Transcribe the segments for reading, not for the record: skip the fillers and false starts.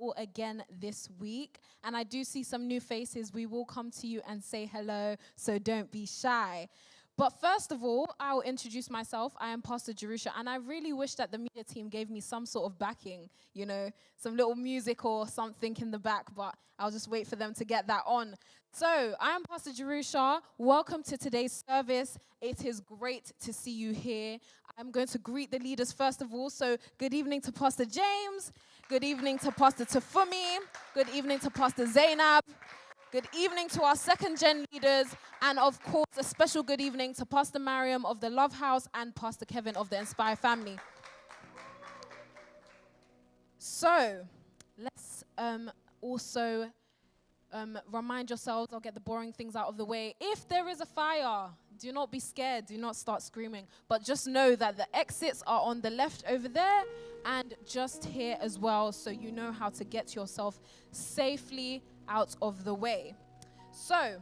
all again this week. And I do see some new faces. We will come to you and say hello, so don't be shy. But first of all, I'll introduce myself. I am Pastor Jerusha, and I really wish that the media team gave me some sort of backing, some little music or something in the back, but I'll just wait for them to get that on. So, I am Pastor Jerusha. Welcome to today's service. It is great to see you here. I'm going to greet the leaders first of all. So, good evening to Pastor James. Good evening to Pastor Tafumi. Good evening to Pastor Zainab. Good evening to our second-gen leaders, and of course, a special good evening to Pastor Mariam of the Love House and Pastor Kevin of the Inspire family. So, let's also remind yourselves, I'll get the boring things out of the way. If there is a fire, do not be scared, do not start screaming, but just know that the exits are on the left over there and just here as well, so you know how to get yourself safely out of the way. So,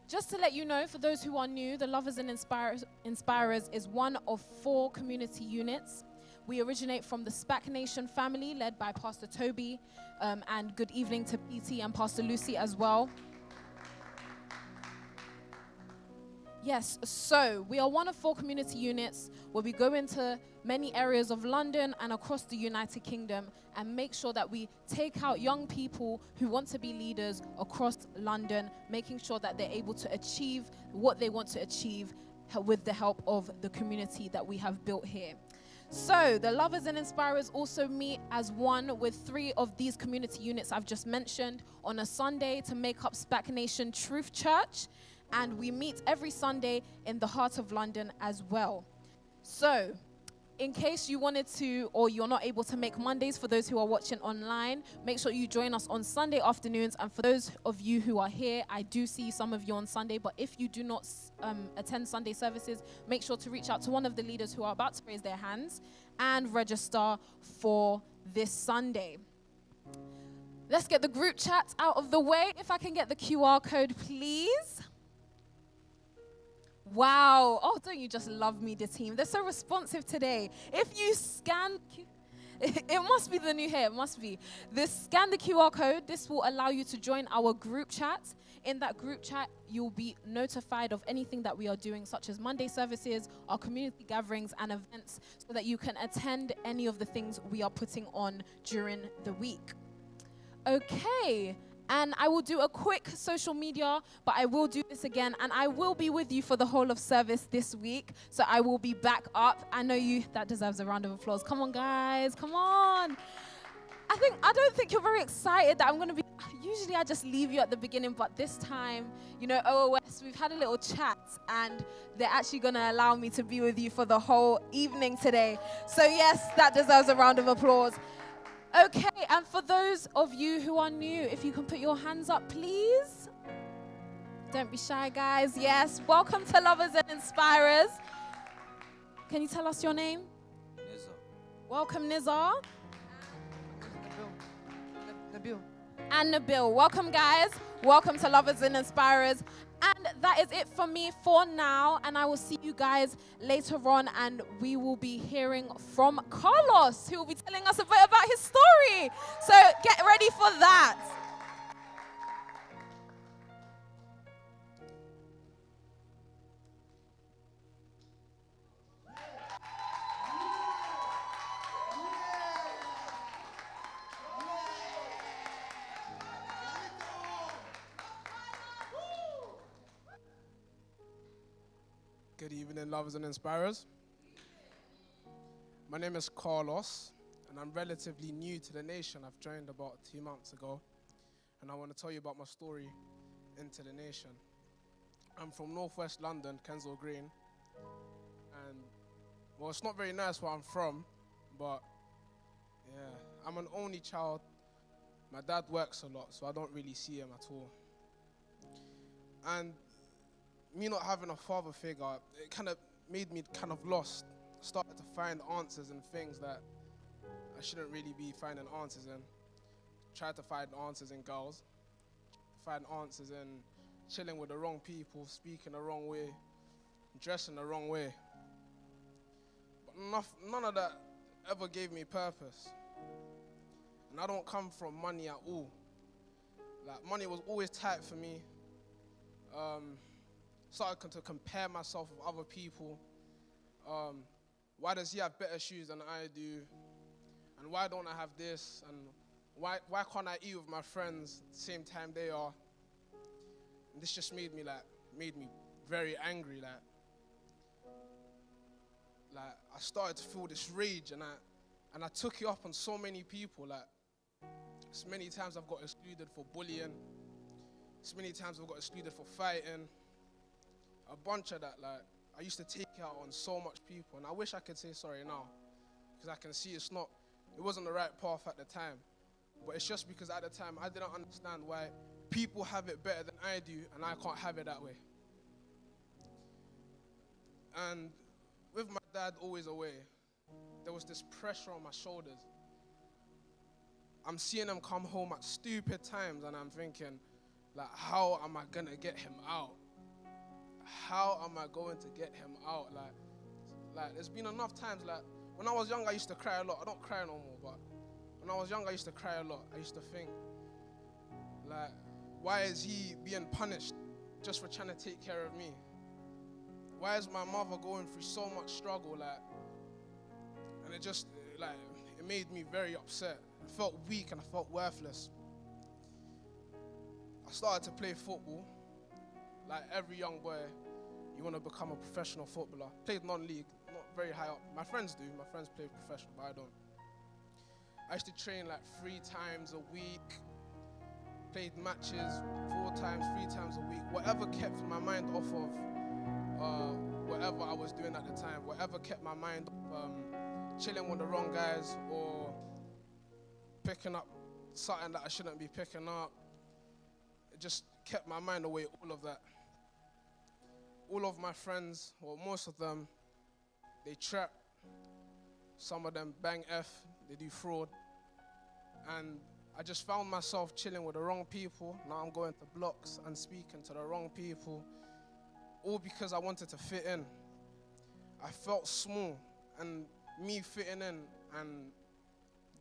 just to let you know, for those who are new, the Lovers and Inspirers is one of 4 community units. We originate from the SPAC Nation family, led by Pastor Toby, and good evening to PT and Pastor Lucy as well. Yes, so we are one of 4 community units where we go into many areas of London and across the United Kingdom and make sure that we take out young people who want to be leaders across London, making sure that they're able to achieve what they want to achieve with the help of the community that we have built here. So the Lovers and Inspirers also meet as one with 3 of these community units I've just mentioned on a Sunday to make up SPAC Nation Truth Church. And we meet every Sunday in the heart of London as well. So, in case you wanted to, or you're not able to make Mondays, for those who are watching online, make sure you join us on Sunday afternoons. And for those of you who are here, I do see some of you on Sunday, but if you do not attend Sunday services, make sure to reach out to one of the leaders who are about to raise their hands and register for this Sunday. Let's get the group chat out of the way. If I can get the QR code, please. Wow. Oh, don't you just love media team? They're so responsive today. If you scan, it must be the new hair, it must be. Scan the QR code. This will allow you to join our group chat. In that group chat, you'll be notified of anything that we are doing, such as Monday services, our community gatherings and events, so that you can attend any of the things we are putting on during the week. Okay. And I will do a quick social media, but I will do this again. And I will be with you for the whole of service this week. So I will be back up. I know that deserves a round of applause. Come on, guys. Come on. I don't think you're very excited that I'm going to be. Usually I just leave you at the beginning, but this time, OOS, we've had a little chat. And they're actually going to allow me to be with you for the whole evening today. So yes, that deserves a round of applause. Okay, and for those of you who are new, if you can put your hands up, please. Don't be shy, guys. Yes, welcome to Lovers and Inspirers. Can you tell us your name? Nizar. Welcome, Nizar. Nabil. And Nabil. Welcome, guys. Welcome to Lovers and Inspirers. And that is it for me for now. And I will see you guys later on. And we will be hearing from Carlos, who will be telling us a bit about his story. So get ready for that. Good evening, Lovers and Inspirers. My name is Carlos, and I'm relatively new to the nation. I've joined about 2 months ago, and I want to tell you about my story into the nation. I'm from Northwest London, Kensal Green, and, well, it's not very nice where I'm from, but, yeah, I'm an only child. My dad works a lot, so I don't really see him at all. And me not having a father figure, it kind of made me kind of lost. Started to find answers in things that I shouldn't really be finding answers in. Tried to find answers in girls. Find answers in chilling with the wrong people, speaking the wrong way, dressing the wrong way. But none of that ever gave me purpose. And I don't come from money at all. Like, money was always tight for me. Started to compare myself with other people. Why does he have better shoes than I do? And why don't I have this? And why can't I eat with my friends at the same time they are? And this just made me very angry. Like I started to feel this rage, and I took it up on so many people. Like, so many times I've got excluded for bullying. So many times I've got excluded for fighting. A bunch of that. Like, I used to take it out on so much people, and I wish I could say sorry now, because I can see it wasn't the right path at the time. But it's just because at the time I didn't understand why people have it better than I do, and I can't have it that way. And with my dad always away, there was this pressure on my shoulders. I'm seeing him come home at stupid times, and I'm thinking, like, how am I gonna get him out? How am I going to get him out? Like there's been enough times, like, when I was young, I used to cry a lot. I don't cry no more, but when I was young, I used to cry a lot. I used to think, like, why is he being punished just for trying to take care of me? Why is my mother going through so much struggle, like, and it just, like, it made me very upset. I felt weak and I felt worthless. I started to play football. Like every young boy, you want to become a professional footballer. Played non-league, not very high up. My friends do. My friends play professional, but I don't. I used to train like 3 times a week. Played matches 4 times, 3 times a week. Whatever kept my mind off of whatever I was doing at the time. Whatever kept my mind chilling with the wrong guys or picking up something that I shouldn't be picking up. It just kept my mind away, all of that. All of my friends, well, most of them, they trap. Some of them bang F, they do fraud. And I just found myself chilling with the wrong people. Now I'm going to blocks and speaking to the wrong people, all because I wanted to fit in. I felt small, and me fitting in and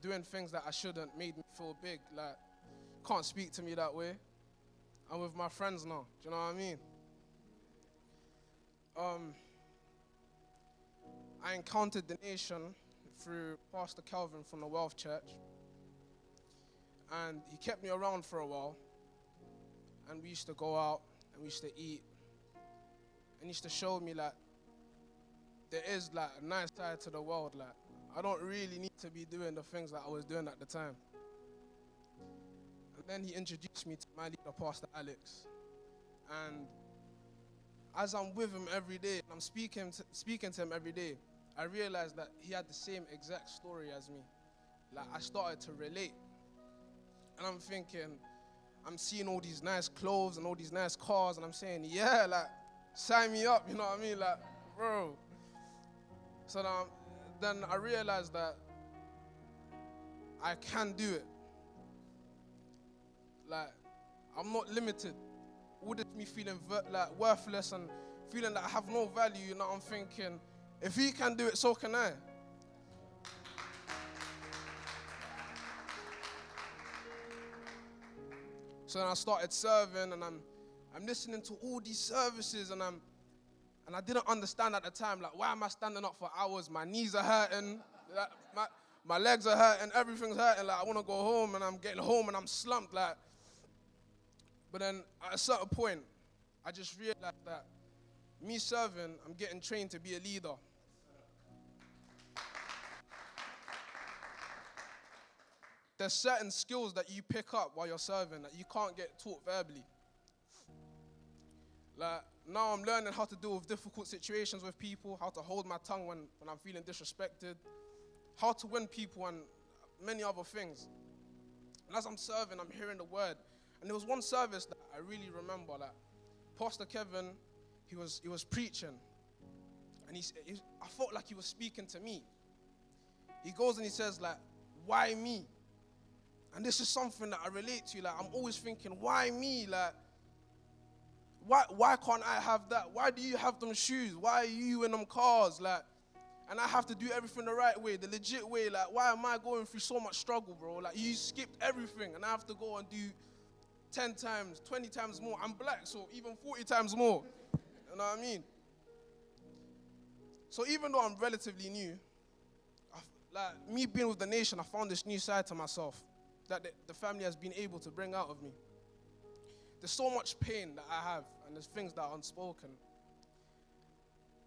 doing things that I shouldn't made me feel big. Like, can't speak to me that way. I'm with my friends now, do you know what I mean? I encountered the nation through Pastor Calvin from the Wealth Church, and he kept me around for a while, and we used to go out, and we used to eat, and he used to show me, like, there is, like, a nice side to the world. Like, I don't really need to be doing the things that I was doing at the time. And then he introduced me to my leader, Pastor Alex. And as I'm with him every day, and I'm speaking to him every day, I realized that he had the same exact story as me. Like, I started to relate. And I'm thinking, I'm seeing all these nice clothes and all these nice cars, and I'm saying, yeah, like, sign me up, you know what I mean? Like, bro. So then I realized that I can do it. Like, I'm not limited. All this me feeling like worthless and feeling that I have no value, you know, I'm thinking, if he can do it, so can I. So then I started serving, and I'm listening to all these services, and I didn't understand at the time, like, why am I standing up for hours? My knees are hurting, like, my legs are hurting, everything's hurting. Like, I want to go home, and I'm getting home, and I'm slumped. Like, but then at a certain point, I just realized that me serving, I'm getting trained to be a leader. There's certain skills that you pick up while you're serving that you can't get taught verbally. Like, now I'm learning how to deal with difficult situations with people, how to hold my tongue when I'm feeling disrespected, how to win people, and many other things. And as I'm serving, I'm hearing the word. And there was one service that I really remember, like, Pastor Kevin, he was preaching. And I felt like he was speaking to me. He goes and he says, like, why me? And this is something that I relate to. Like, I'm always thinking, why me? Like, why can't I have that? Why do you have them shoes? Why are you in them cars? Like, And I have to do everything the right way, the legit way. Like, why am I going through so much struggle, bro? Like, you skipped everything, and I have to go and do 10 times, 20 times more. I'm black, so even 40 times more. You know what I mean? So even though I'm relatively new, like me being with the nation, I found this new side to myself that the family has been able to bring out of me. There's so much pain that I have, and there's things that are unspoken.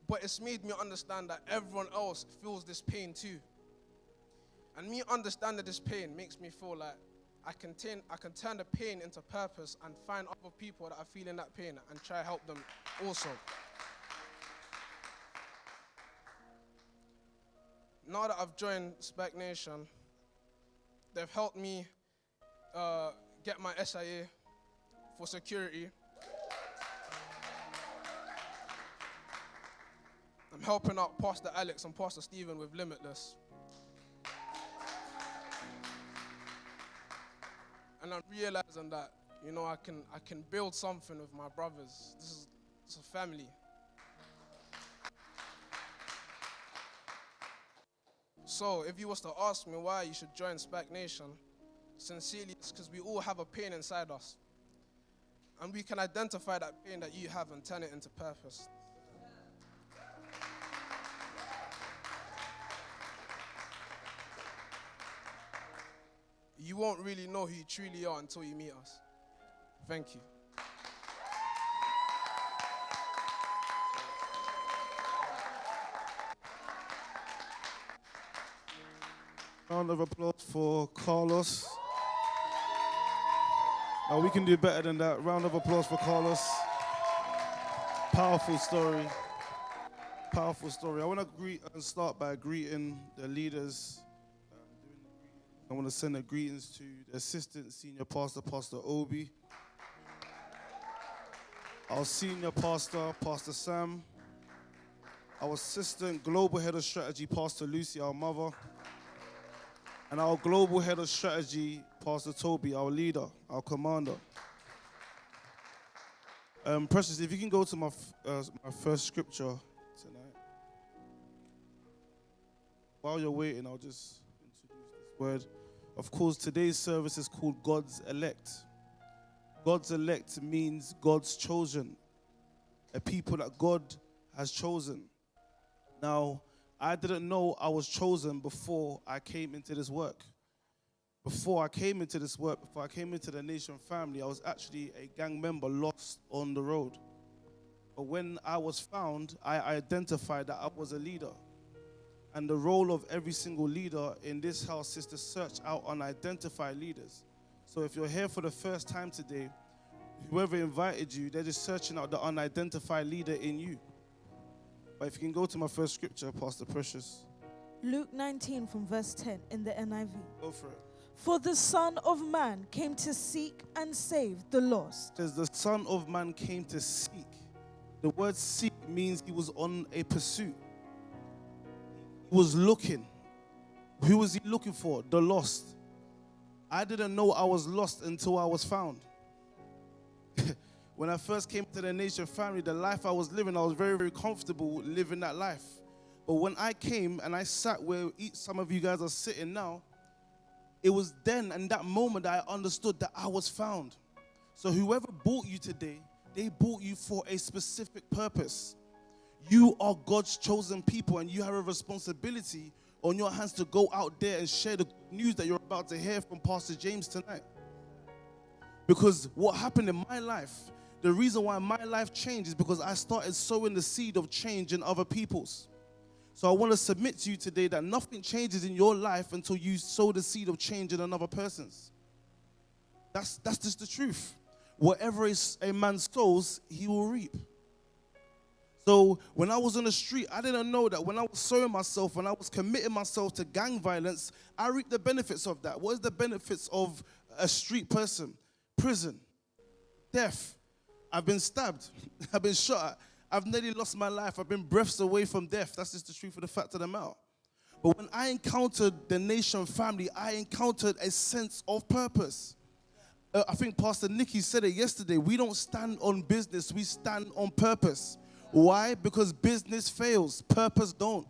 But it's made me understand that everyone else feels this pain too. And me understanding this pain makes me feel like I can turn the pain into purpose and find other people that are feeling that pain and try to help them also. Now that I've joined Spec Nation, they've helped me get my SIA for security. I'm helping out Pastor Alex and Pastor Stephen with Limitless. And I'm realizing that, you know, I can build something with my brothers. It's a family. So if you was to ask me why you should join SPAC Nation, sincerely, it's because we all have a pain inside us. And we can identify that pain that you have and turn it into purpose. You won't really know who you truly are until you meet us. Thank you. Round of applause for Carlos. Now we can do better than that. Round of applause for Carlos. Powerful story. Powerful story. I want to greet and start by greeting the leaders. I want to send a greetings to the Assistant Senior Pastor, Pastor Obi. Our Senior Pastor, Pastor Sam. Our Assistant Global Head of Strategy, Pastor Lucy, our mother. And our Global Head of Strategy, Pastor Toby, our leader, our commander. Precious, if you can go to my first scripture tonight. While you're waiting, I'll just introduce this word. Of course, today's service is called God's Elect. God's elect means God's chosen, a people that God has chosen. Now, I didn't know I was chosen before I came into this work. Before I came into this work, before I came into the Nation family, I was actually a gang member lost on the road. But when I was found, I identified that I was a leader. And the role of every single leader in this house is to search out unidentified leaders. So if you're here for the first time today, whoever invited you, they're just searching out the unidentified leader in you. But if you can go to my first scripture, Pastor Precious. Luke 19 from verse 10 in the NIV. Go for it. For the Son of Man came to seek and save the lost. It says the Son of Man came to seek. The word seek means he was on a pursuit. He was looking. Who was he looking for? The lost. I didn't know I was lost until I was found. When I first came to the Nation family, the life I was living, I was very, very comfortable living that life. But when I came and I sat where some of you guys are sitting now, it was then and that moment that I understood that I was found. So whoever bought you today, they bought you for a specific purpose. You are God's chosen people, and you have a responsibility on your hands to go out there and share the news that you're about to hear from Pastor James tonight. Because what happened in my life, the reason why my life changed is because I started sowing the seed of change in other people's. So I want to submit to you today that nothing changes in your life until you sow the seed of change in another person's. That's just the truth. Whatever a man sows, he will reap. So when I was on the street, I didn't know that when I was sowing myself, when I was committing myself to gang violence, I reaped the benefits of that. What is the benefits of a street person? Prison, death. I've been stabbed. I've been shot. I've nearly lost my life. I've been breaths away from death. That's just the truth of the fact of the matter. But when I encountered the Nation family, I encountered a sense of purpose. I think Pastor Nicky said it yesterday. We don't stand on business. We stand on purpose. Why? Because business fails. Purpose don't.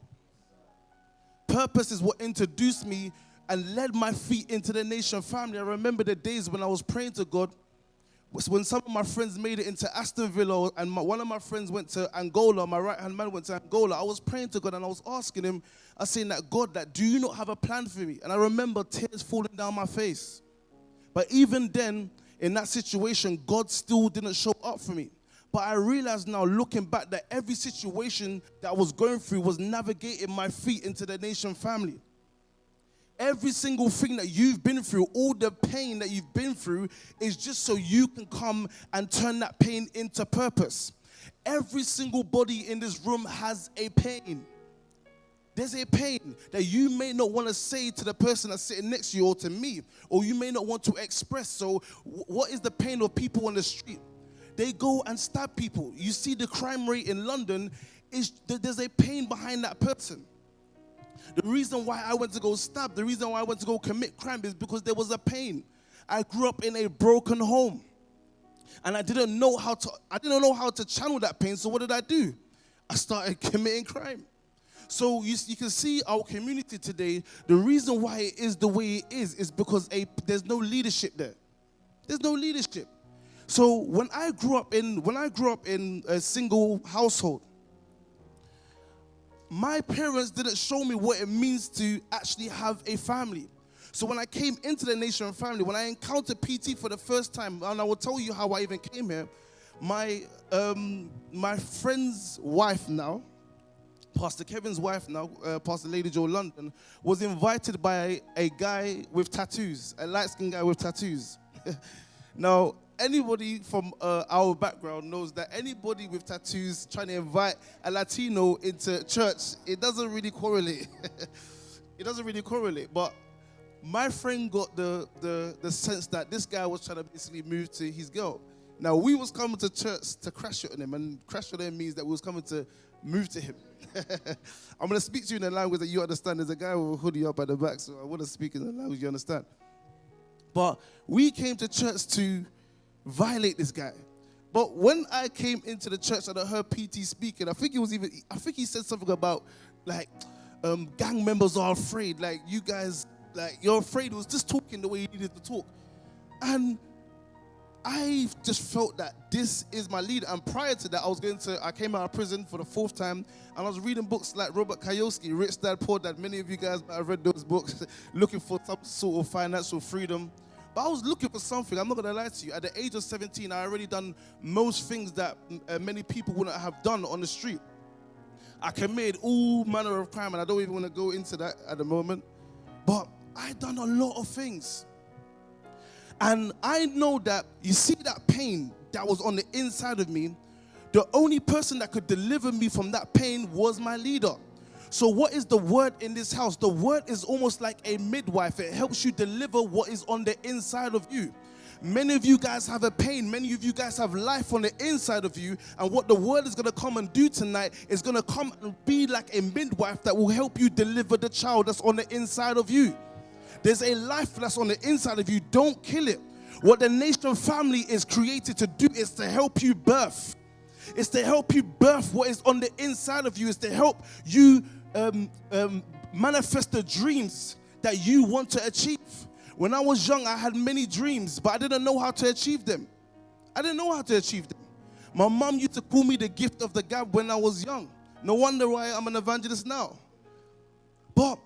purpose is what introduced me and led my feet into the Nation family. I remember the days when I was praying to God, when some of my friends made it into Aston Villa and one of my friends went to Angola, my right-hand man went to Angola. I was praying to God and I was asking him, I was saying that, God, that do you not have a plan for me? And I remember tears falling down my face. But even then, in that situation, God still didn't show up for me. But I realized now, looking back, that every situation that I was going through was navigating my feet into the Nation family. Every single thing that you've been through, all the pain that you've been through is just so you can come and turn that pain into purpose. Every single body in this room has a pain. There's a pain that you may not want to say to the person that's sitting next to you or to me, or you may not want to express. So what is the pain of people on the street? They go and stab people. You see the crime rate in London, there's a pain behind that person. The reason why I went to go stab, the reason why I went to go commit crime is because there was a pain. I grew up in a broken home. And I didn't know how to channel that pain. So what did I do? I started committing crime. So you can see our community today, the reason why it is the way it is because there's no leadership there. There's no leadership. So when I grew up in a single household, my parents didn't show me what it means to actually have a family. So when I came into the Nation family, when I encountered PT for the first time, and I will tell you how I even came here, my friend's wife now, Pastor Kevin's wife now, Pastor Lady Joe London, was invited by a guy with tattoos, a light-skinned guy with tattoos. Now, anybody from our background knows that anybody with tattoos trying to invite a Latino into church, it doesn't really correlate. It doesn't really correlate. But my friend got the sense that this guy was trying to basically move to his girl. Now, we was coming to church to crash it on him, and crash on him means that we was coming to move to him. I'm going to speak to you in a language that you understand. There's a guy with a hoodie up at the back, so I want to speak in a language you understand. But we came to church to violate this guy. But when I came into the church and I heard PT speaking, I think he said something about gang members are afraid. Like, you guys, like, you're afraid. He was just talking the way he needed to talk. And I just felt that this is my leader. And prior to that, I came out of prison for the 4th time, and I was reading books like Robert Kiyosaki, Rich Dad, Poor Dad. Many of you guys might have read those books, looking for some sort of financial freedom. But I was looking for something. I'm not going to lie to you. At the age of 17, I already done most things that many people wouldn't have done on the street. I committed all manner of crime, and I don't even want to go into that at the moment. But I done a lot of things. And I know that, you see that pain that was on the inside of me, the only person that could deliver me from that pain was my leader. So what is the word in this house? The word is almost like a midwife. It helps you deliver what is on the inside of you. Many of you guys have a pain. Many of you guys have life on the inside of you. And what the word is going to come and do tonight is going to come and be like a midwife that will help you deliver the child that's on the inside of you. There's a life that's on the inside of you. Don't kill it. What the Nation family is created to do is to help you birth. It's to help you birth what is on the inside of you. It's to help you manifest the dreams that you want to achieve. When I was young, I had many dreams, but I didn't know how to achieve them. My mom used to call me the gift of the gab when I was young. No wonder why I'm an evangelist now. But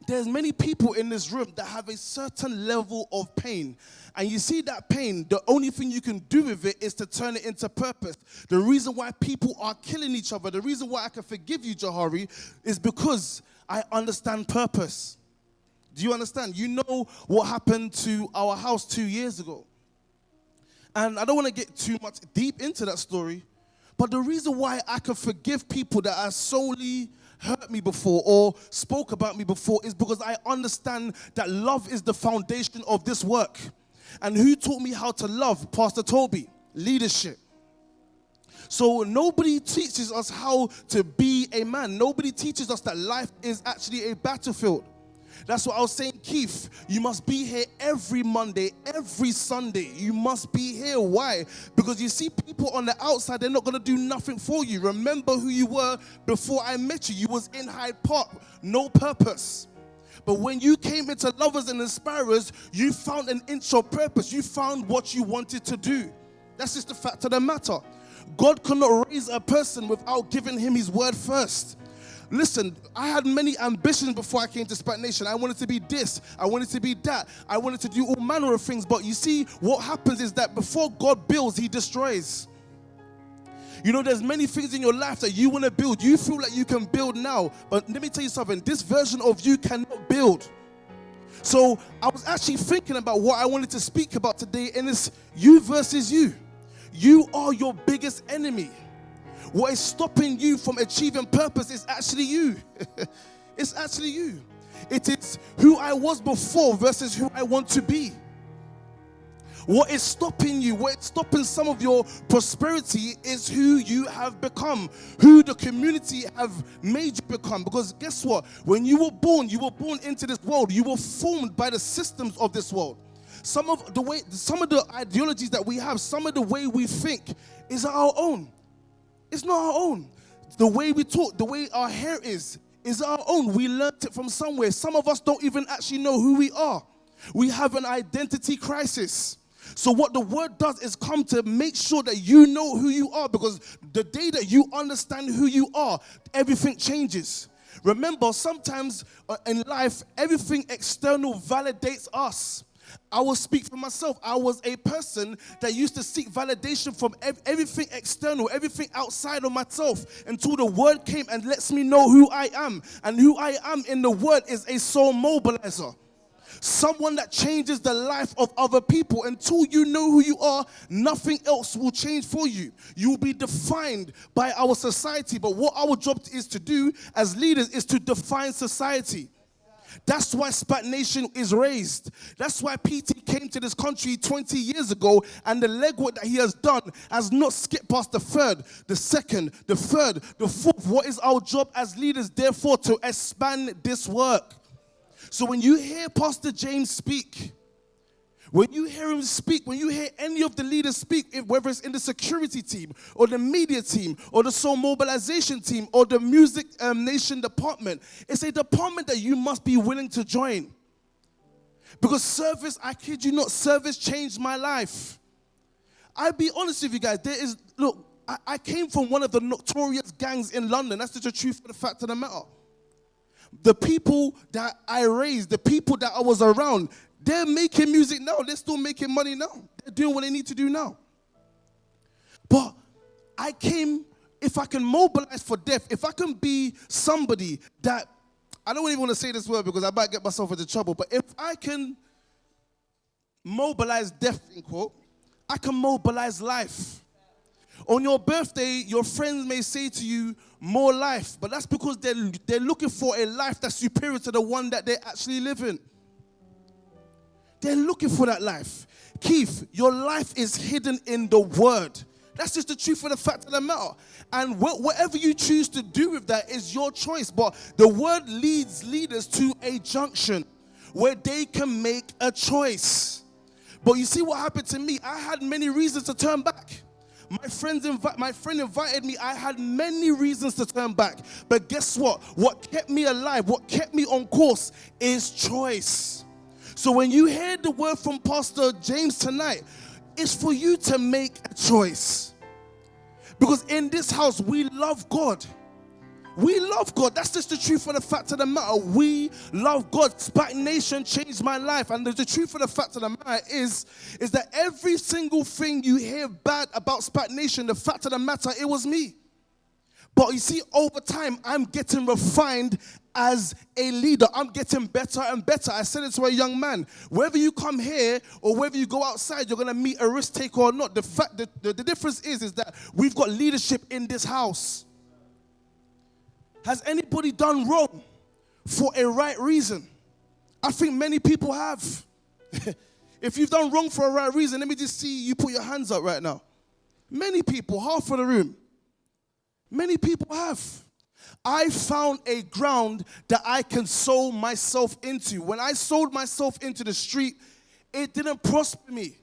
there's many people in this room that have a certain level of pain. And you see that pain, the only thing you can do with it is to turn it into purpose. The reason why people are killing each other, the reason why I can forgive you, Jahari, is because I understand purpose. Do you understand? You know what happened to our house 2 years ago. And I don't want to get too much deep into that story, but the reason why I can forgive people that are solely hurt me before or spoke about me before is because I understand that love is the foundation of this work. And who taught me how to love? Pastor Toby. Leadership. So nobody teaches us how to be a man. Nobody teaches us that life is actually a battlefield. That's what I was saying, Keith. You must be here every Monday, every Sunday. You must be here. Why? Because you see, people on the outside, they're not going to do nothing for you. Remember who you were before I met you. You was in Hyde Park, no purpose. But when you came into Lovers and Inspirers, you found an inch of purpose. You found what you wanted to do. That's just the fact of the matter. God cannot raise a person without giving him his word first. Listen, I had many ambitions before I came to Spat Nation. I wanted to be this. I wanted to be that. I wanted to do all manner of things. But you see, what happens is that before God builds, he destroys. You know, there's many things in your life that you want to build. You feel like you can build now. But let me tell you something. This version of you cannot build. So I was actually thinking about what I wanted to speak about today. And it's you versus you. You are your biggest enemy. What is stopping you from achieving purpose is actually you. It's actually you. It is who I was before versus who I want to be. What is stopping you, what is stopping some of your prosperity is who you have become, who the community have made you become. Because guess what? When you were born into this world. You were formed by the systems of this world. Some of the ideologies that we have, some of the way we think is our own. It's not our own. The way we talk, the way our hair is our own. We learned it from somewhere. Some of us don't even actually know who we are. We have an identity crisis. So what the word does is come to make sure that you know who you are, because the day that you understand who you are, everything changes. Remember, sometimes in life, everything external validates us. I will speak for myself. I was a person that used to seek validation from everything external, everything outside of myself, until the word came and lets me know who I am. And who I am in the word is a soul mobilizer. Someone that changes the life of other people. Until you know who you are, nothing else will change for you. You will be defined by our society. But what our job is to do as leaders is to define society. That's why Spat Nation is raised. That's why PT came to this country 20 years ago, and the legwork that he has done has not skipped past the third, the second, the third, the fourth. What is our job as leaders, therefore, to expand this work? So when you hear Pastor James speak, when you hear him speak, when you hear any of the leaders speak, whether it's in the security team or the media team or the soul mobilization team or the music nation department, it's a department that you must be willing to join. Because service, I kid you not, service changed my life. I'll be honest with you guys, I came from one of the notorious gangs in London. That's the truth of the fact of the matter. The people that I raised, the people that I was around, they're making music now. They're still making money now. They're doing what they need to do now. But I came, if I can mobilize for death, if I can be somebody that, I don't even want to say this word because I might get myself into trouble, but if I can mobilize death, in quote, I can mobilize life. On your birthday, your friends may say to you, more life, but that's because they're looking for a life that's superior to the one that they're actually living. They're looking for that life. Keith, your life is hidden in the word. That's just the truth of the fact of the matter. And whatever you choose to do with that is your choice. But the word leads leaders to a junction where they can make a choice. But you see what happened to me? I had many reasons to turn back. My friend invited me. I had many reasons to turn back. But guess what? What kept me alive, what kept me on course is choice. So when you hear the word from Pastor James tonight, it's for you to make a choice. Because in this house, we love God. We love God. That's just the truth of the fact of the matter. We love God. Spat Nation changed my life. And the truth of the fact of the matter is that every single thing you hear bad about Spat Nation, the fact of the matter, it was me. But you see, over time, I'm getting refined as a leader. I'm getting better and better. I said it to a young man. Whether you come here or whether you go outside, you're going to meet a risk taker or not. The difference is that we've got leadership in this house. Has anybody done wrong for a right reason? I think many people have. If you've done wrong for a right reason, let me just see you put your hands up right now. Many people, half of the room. Many people have. I found a ground that I can sow myself into. When I sold myself into the street, it didn't prosper me.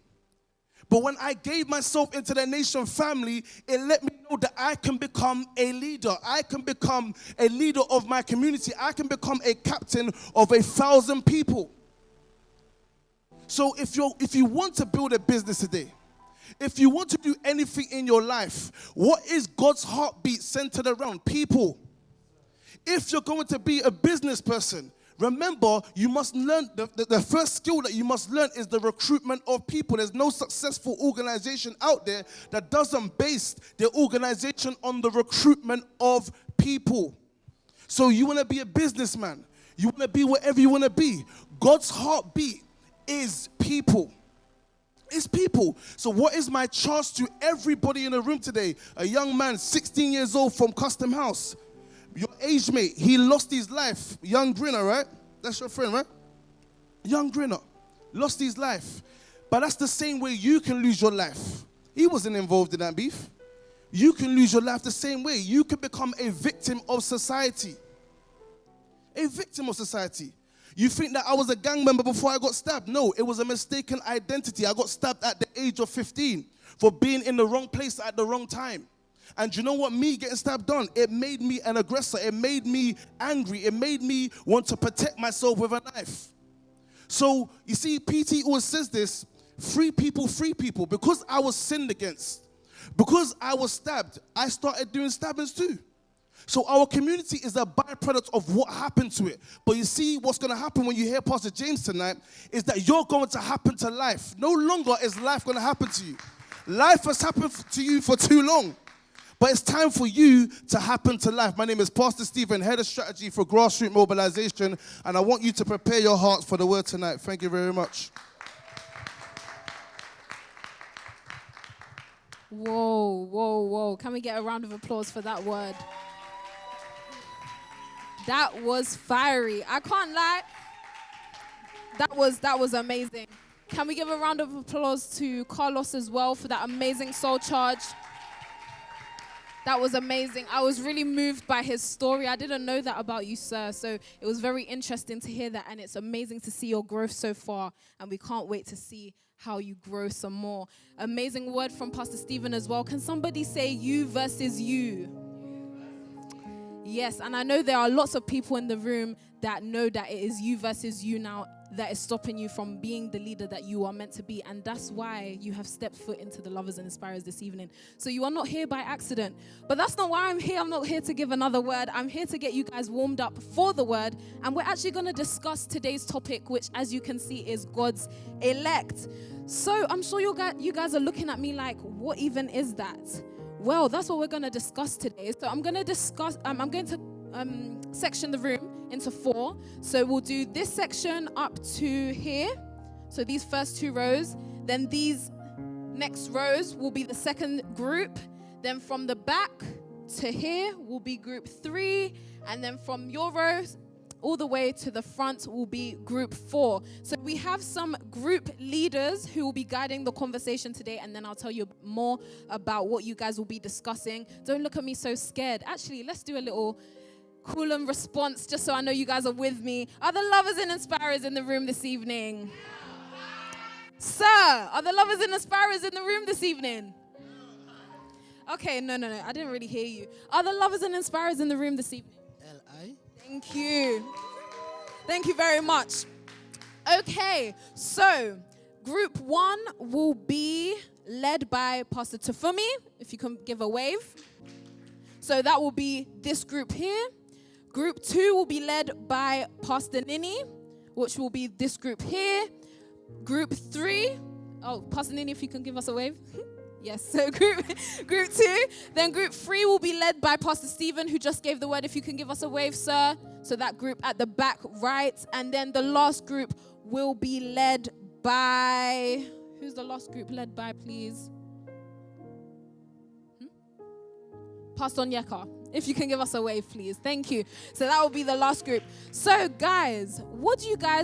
But when I gave myself into the Nation family, it let me know that I can become a leader. I can become a leader of my community. I can become a captain of 1,000 people. So if you want to build a business today, if you want to do anything in your life, what is God's heartbeat centered around? People. If you're going to be a business person, remember, you must learn, the first skill that you must learn is the recruitment of people. There's no successful organization out there that doesn't base their organization on the recruitment of people. So you want to be a businessman. You want to be whatever you want to be. God's heartbeat is people. It's people. So what is my charge to everybody in the room today? A young man, 16 years old from Custom House. Your age mate, he lost his life. Young Grinner, right? That's your friend, right? Young Grinner lost his life. But that's the same way you can lose your life. He wasn't involved in that beef. You can lose your life the same way. You can become a victim of society. A victim of society. You think that I was a gang member before I got stabbed? No, it was a mistaken identity. I got stabbed at the age of 15 for being in the wrong place at the wrong time. And you know what me getting stabbed done? It made me an aggressor. It made me angry. It made me want to protect myself with a knife. So, you see, PT always says this, free people, free people. Because I was sinned against, because I was stabbed, I started doing stabbings too. So our community is a byproduct of what happened to it. But you see, what's going to happen when you hear Pastor James tonight is that you're going to happen to life. No longer is life going to happen to you. Life has happened to you for too long. But it's time for you to happen to life. My name is Pastor Stephen, Head of Strategy for Grassroots Mobilization, and I want you to prepare your hearts for the word tonight. Thank you very much. Whoa, whoa, whoa. Can we get a round of applause for that word? That was fiery. I can't lie. That was amazing. Can we give a round of applause to Carlos as well for that amazing soul charge? That was amazing. I was really moved by his story. I didn't know that about you, sir. So it was very interesting to hear that. And it's amazing to see your growth so far. And we can't wait to see how you grow some more. Amazing word from Pastor Stephen as well. Can somebody say you versus you? Yes, and I know there are lots of people in the room that know that it is you versus you now that is stopping you from being the leader that you are meant to be. And that's why you have stepped foot into the Lovers and Inspirers this evening. So you are not here by accident. But that's not why I'm here. I'm not here to give another word. I'm here to get you guys warmed up for the word. And we're actually going to discuss today's topic, which, as you can see, is God's elect. So I'm sure you guys are looking at me like, what even is that? Well, that's what we're going to discuss today. So I'm going to section the room into 4. So we'll do this section up to here. So these first 2 rows. Then these next rows will be the second group. Then from the back to here will be group 3. And then from your rows all the way to the front will be group 4. So we have some group leaders who will be guiding the conversation today, and then I'll tell you more about what you guys will be discussing. Don't look at me so scared. Actually, let's do a little cool and response just so I know you guys are with me. Are the lovers and inspirers in the room this evening? Sir, are the lovers and inspirers in the room this evening? Okay, no, I didn't really hear you. Are the lovers and inspirers in the room this evening? L.I. Thank you. Thank you very much. Okay, so group 1 will be led by Pastor Tafumi, if you can give a wave. So that will be this group here. Group 2 will be led by Pastor Nini, which will be this group here. Group 3, Pastor Nini, if you can give us a wave. Yes, so group 2. Then group 3 will be led by Pastor Stephen, who just gave the word. If you can give us a wave, sir. So that group at the back right. And then the last group will be led by... Who's the last group led by, please? Pastor Onyeka. If you can give us a wave, please. Thank you. So that will be the last group. So, guys,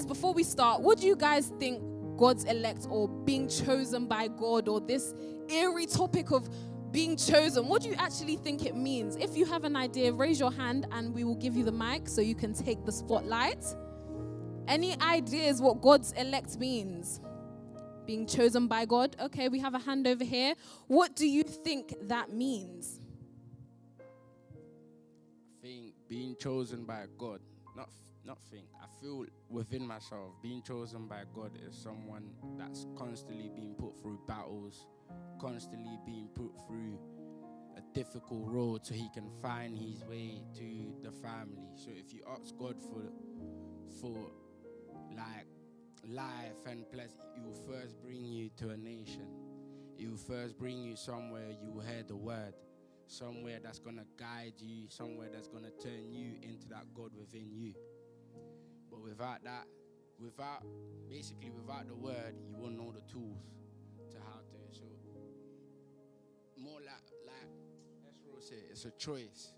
before we start, what do you guys think God's elect or being chosen by God, or this eerie topic of being chosen, what do you actually think it means? If you have an idea, raise your hand and we will give you the mic so you can take the spotlight. Any ideas what God's elect means? Being chosen by God. Okay, we have a hand over here. What do you think that means? I think being chosen by God, I feel within myself, being chosen by God is someone that's constantly being put through battles, constantly being put through a difficult road so he can find his way to the family. So if you ask God for like life and pleasure, he will first bring you to a nation. He will first bring you somewhere you will hear the word, somewhere that's going to guide you, somewhere that's going to turn you into that God within you. But without that, without the word, you won't know the tools to how to. So more like Esro said, it's a choice.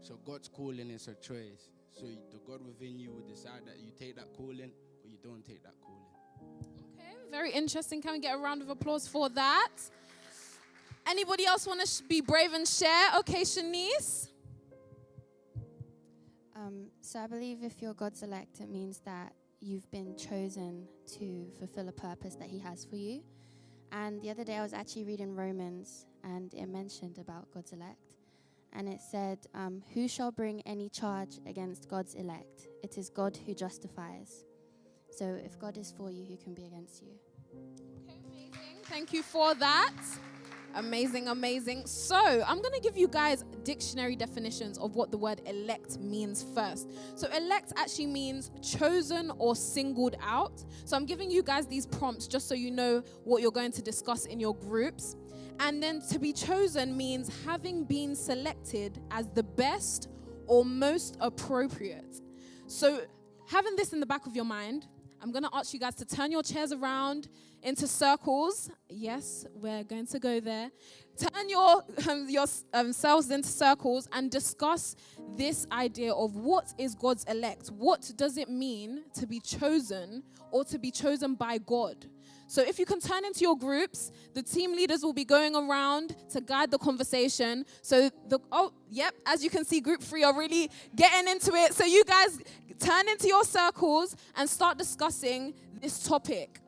So God's calling is a choice. So the God within you will decide that you take that calling or you don't take that calling. Okay, very interesting. Can we get a round of applause for that? Anybody else want to be brave and share? Okay, Shanice. So I believe if you're God's elect, it means that you've been chosen to fulfill a purpose that he has for you. And the other day I was actually reading Romans, and it mentioned about God's elect. And it said, who shall bring any charge against God's elect? It is God who justifies. So if God is for you, who can be against you? Okay, amazing. Thank you for that. Amazing, amazing. So I'm going to give you guys dictionary definitions of what the word elect means first. So elect actually means chosen or singled out. So I'm giving you guys these prompts just so you know what you're going to discuss in your groups. And then to be chosen means having been selected as the best or most appropriate. So having this in the back of your mind, I'm going to ask you guys to turn your chairs around into circles. Yes, we're going to go there. Turn yourselves into circles and discuss this idea of what is God's elect. What does it mean to be chosen or to be chosen by God? So if you can turn into your groups, the team leaders will be going around to guide the conversation. So as you can see, group 3 are really getting into it. So you guys turn into your circles and start discussing this topic.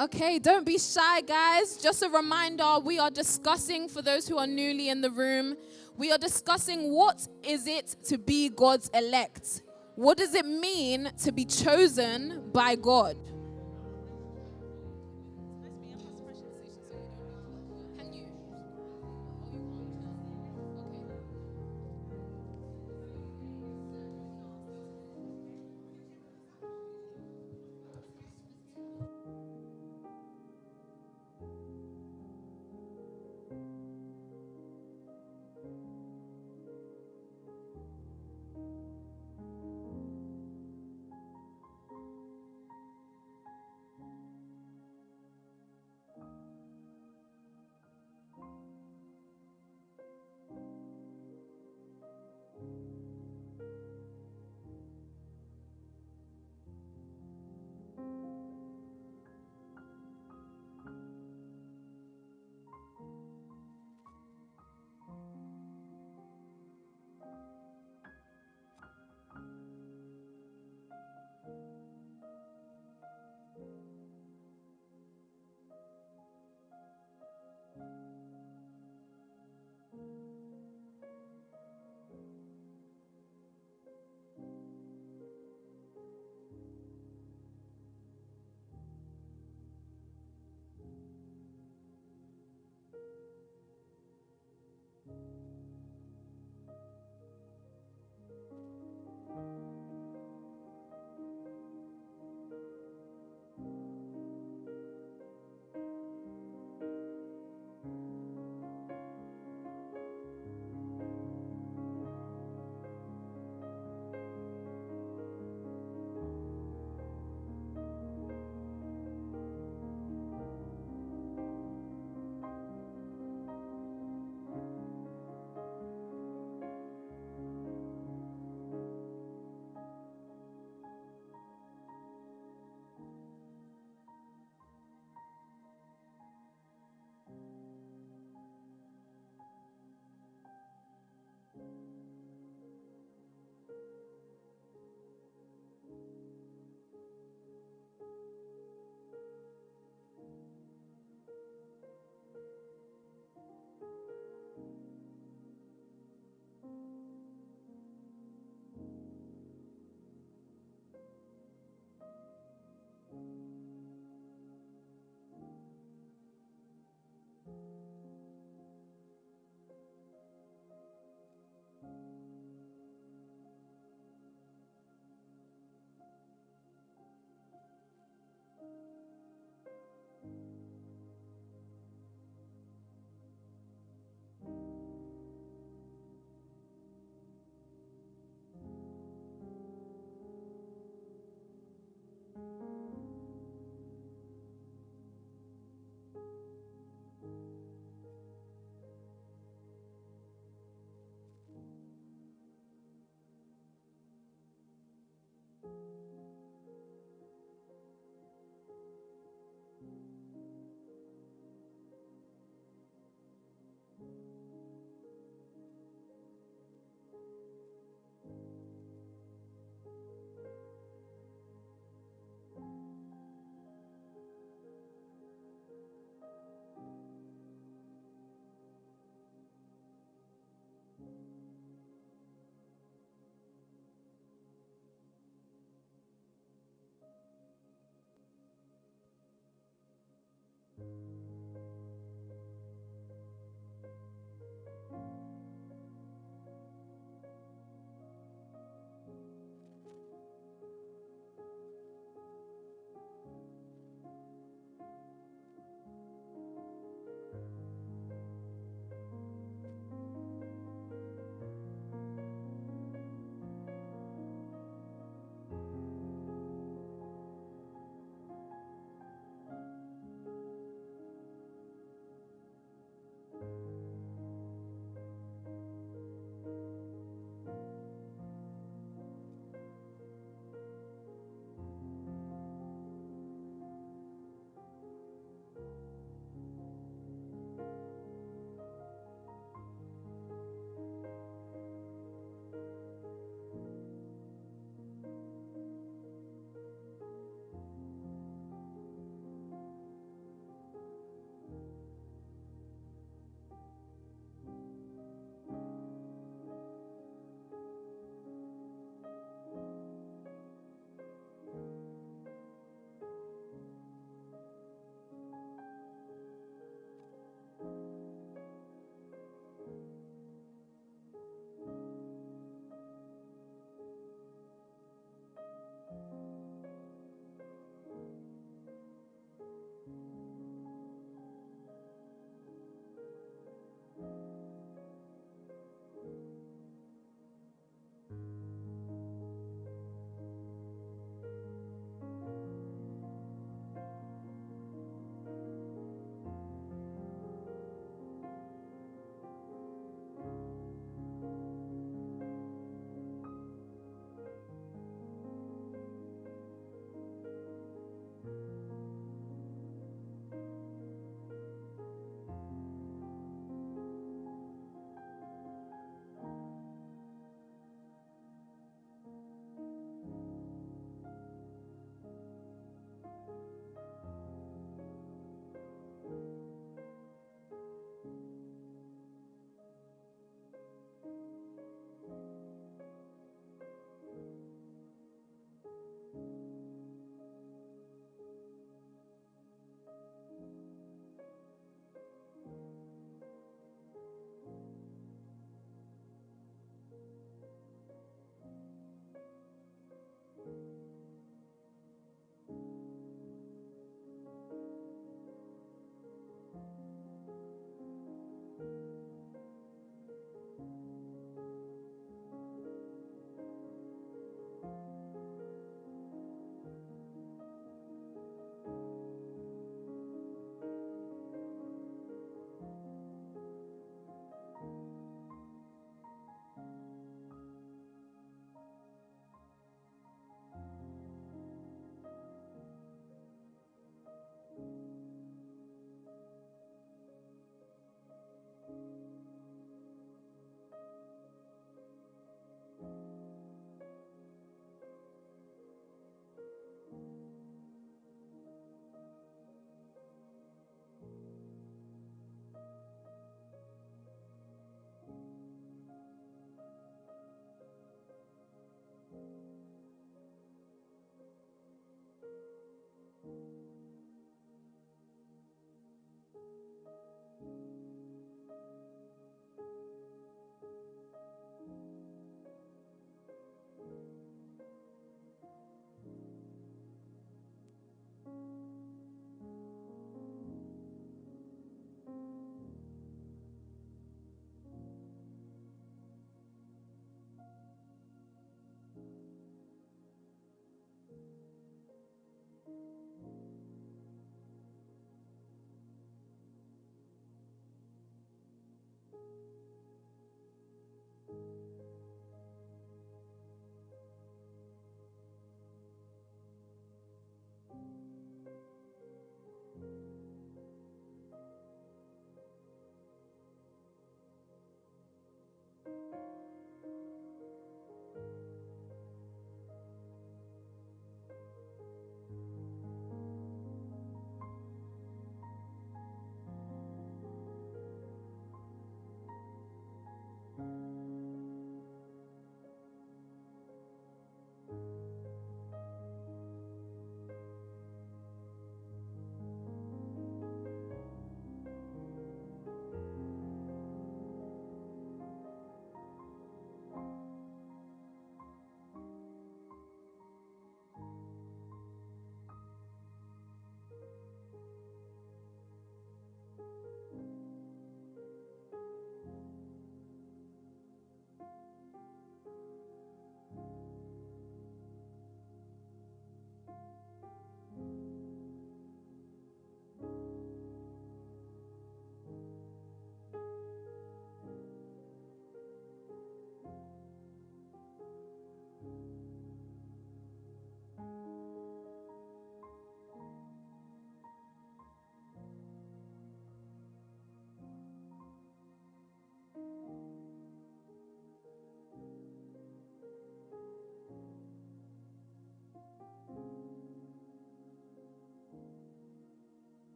Okay, don't be shy, guys. Just a reminder, we are discussing, for those who are newly in the room, we are discussing what is it to be God's elect? What does it mean to be chosen by God?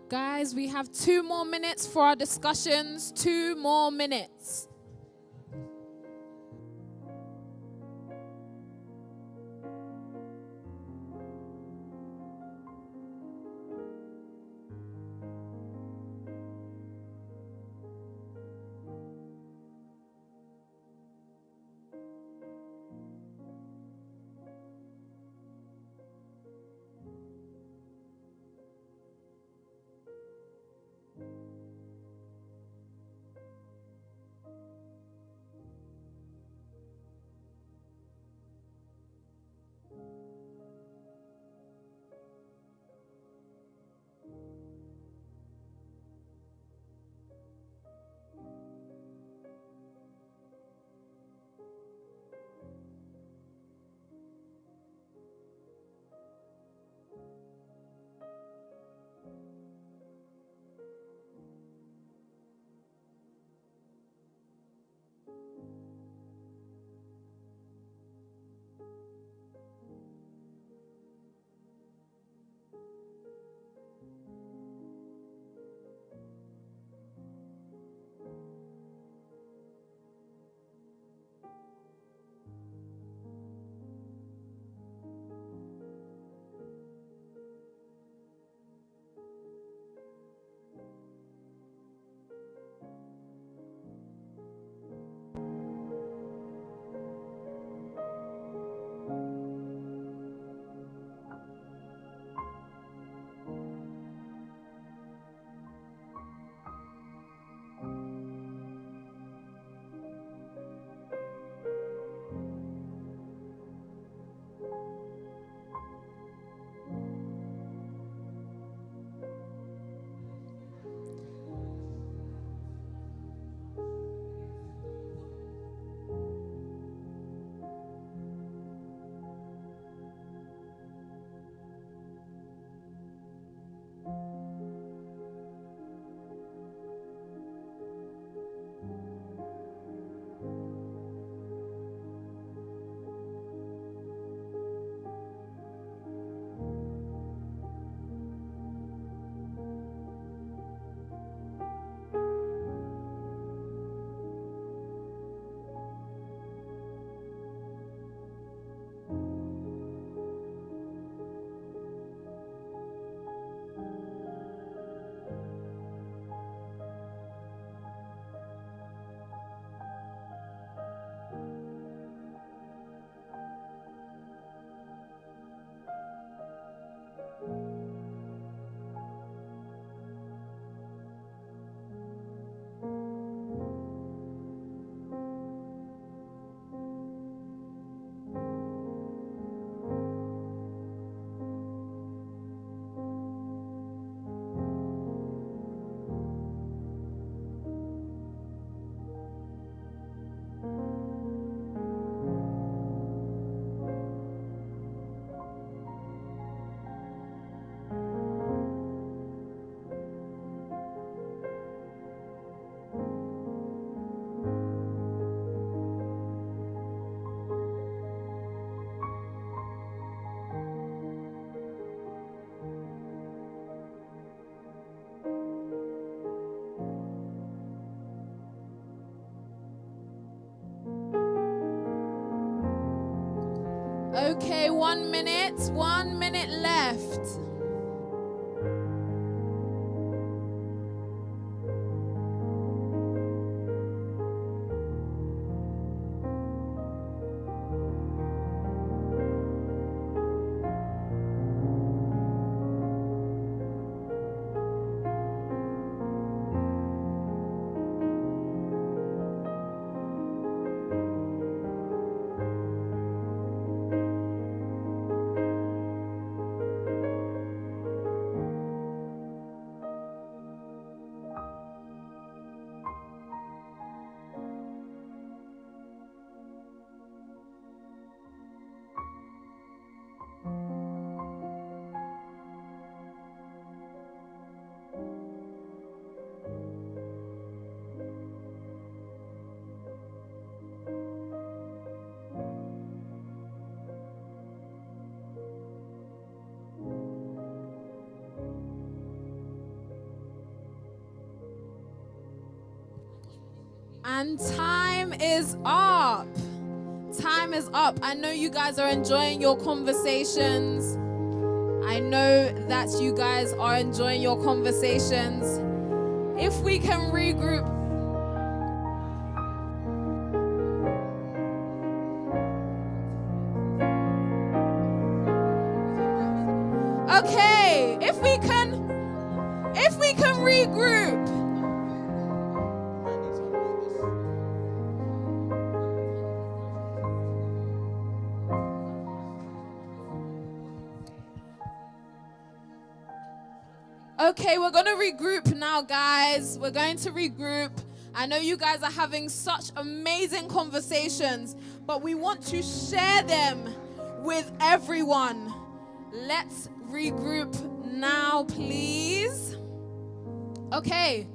Guys, we have 2 more minutes for our discussions. 2 more minutes. Okay, 1 minute. 1 minute left. And time is up. Time is up. I know you guys are enjoying your conversations. I know that you guys are enjoying your conversations. If we can regroup. Okay, if we can regroup. Okay, we're going to regroup now, guys. We're going to regroup. I know you guys are having such amazing conversations, but we want to share them with everyone. Let's regroup now, please. Okay.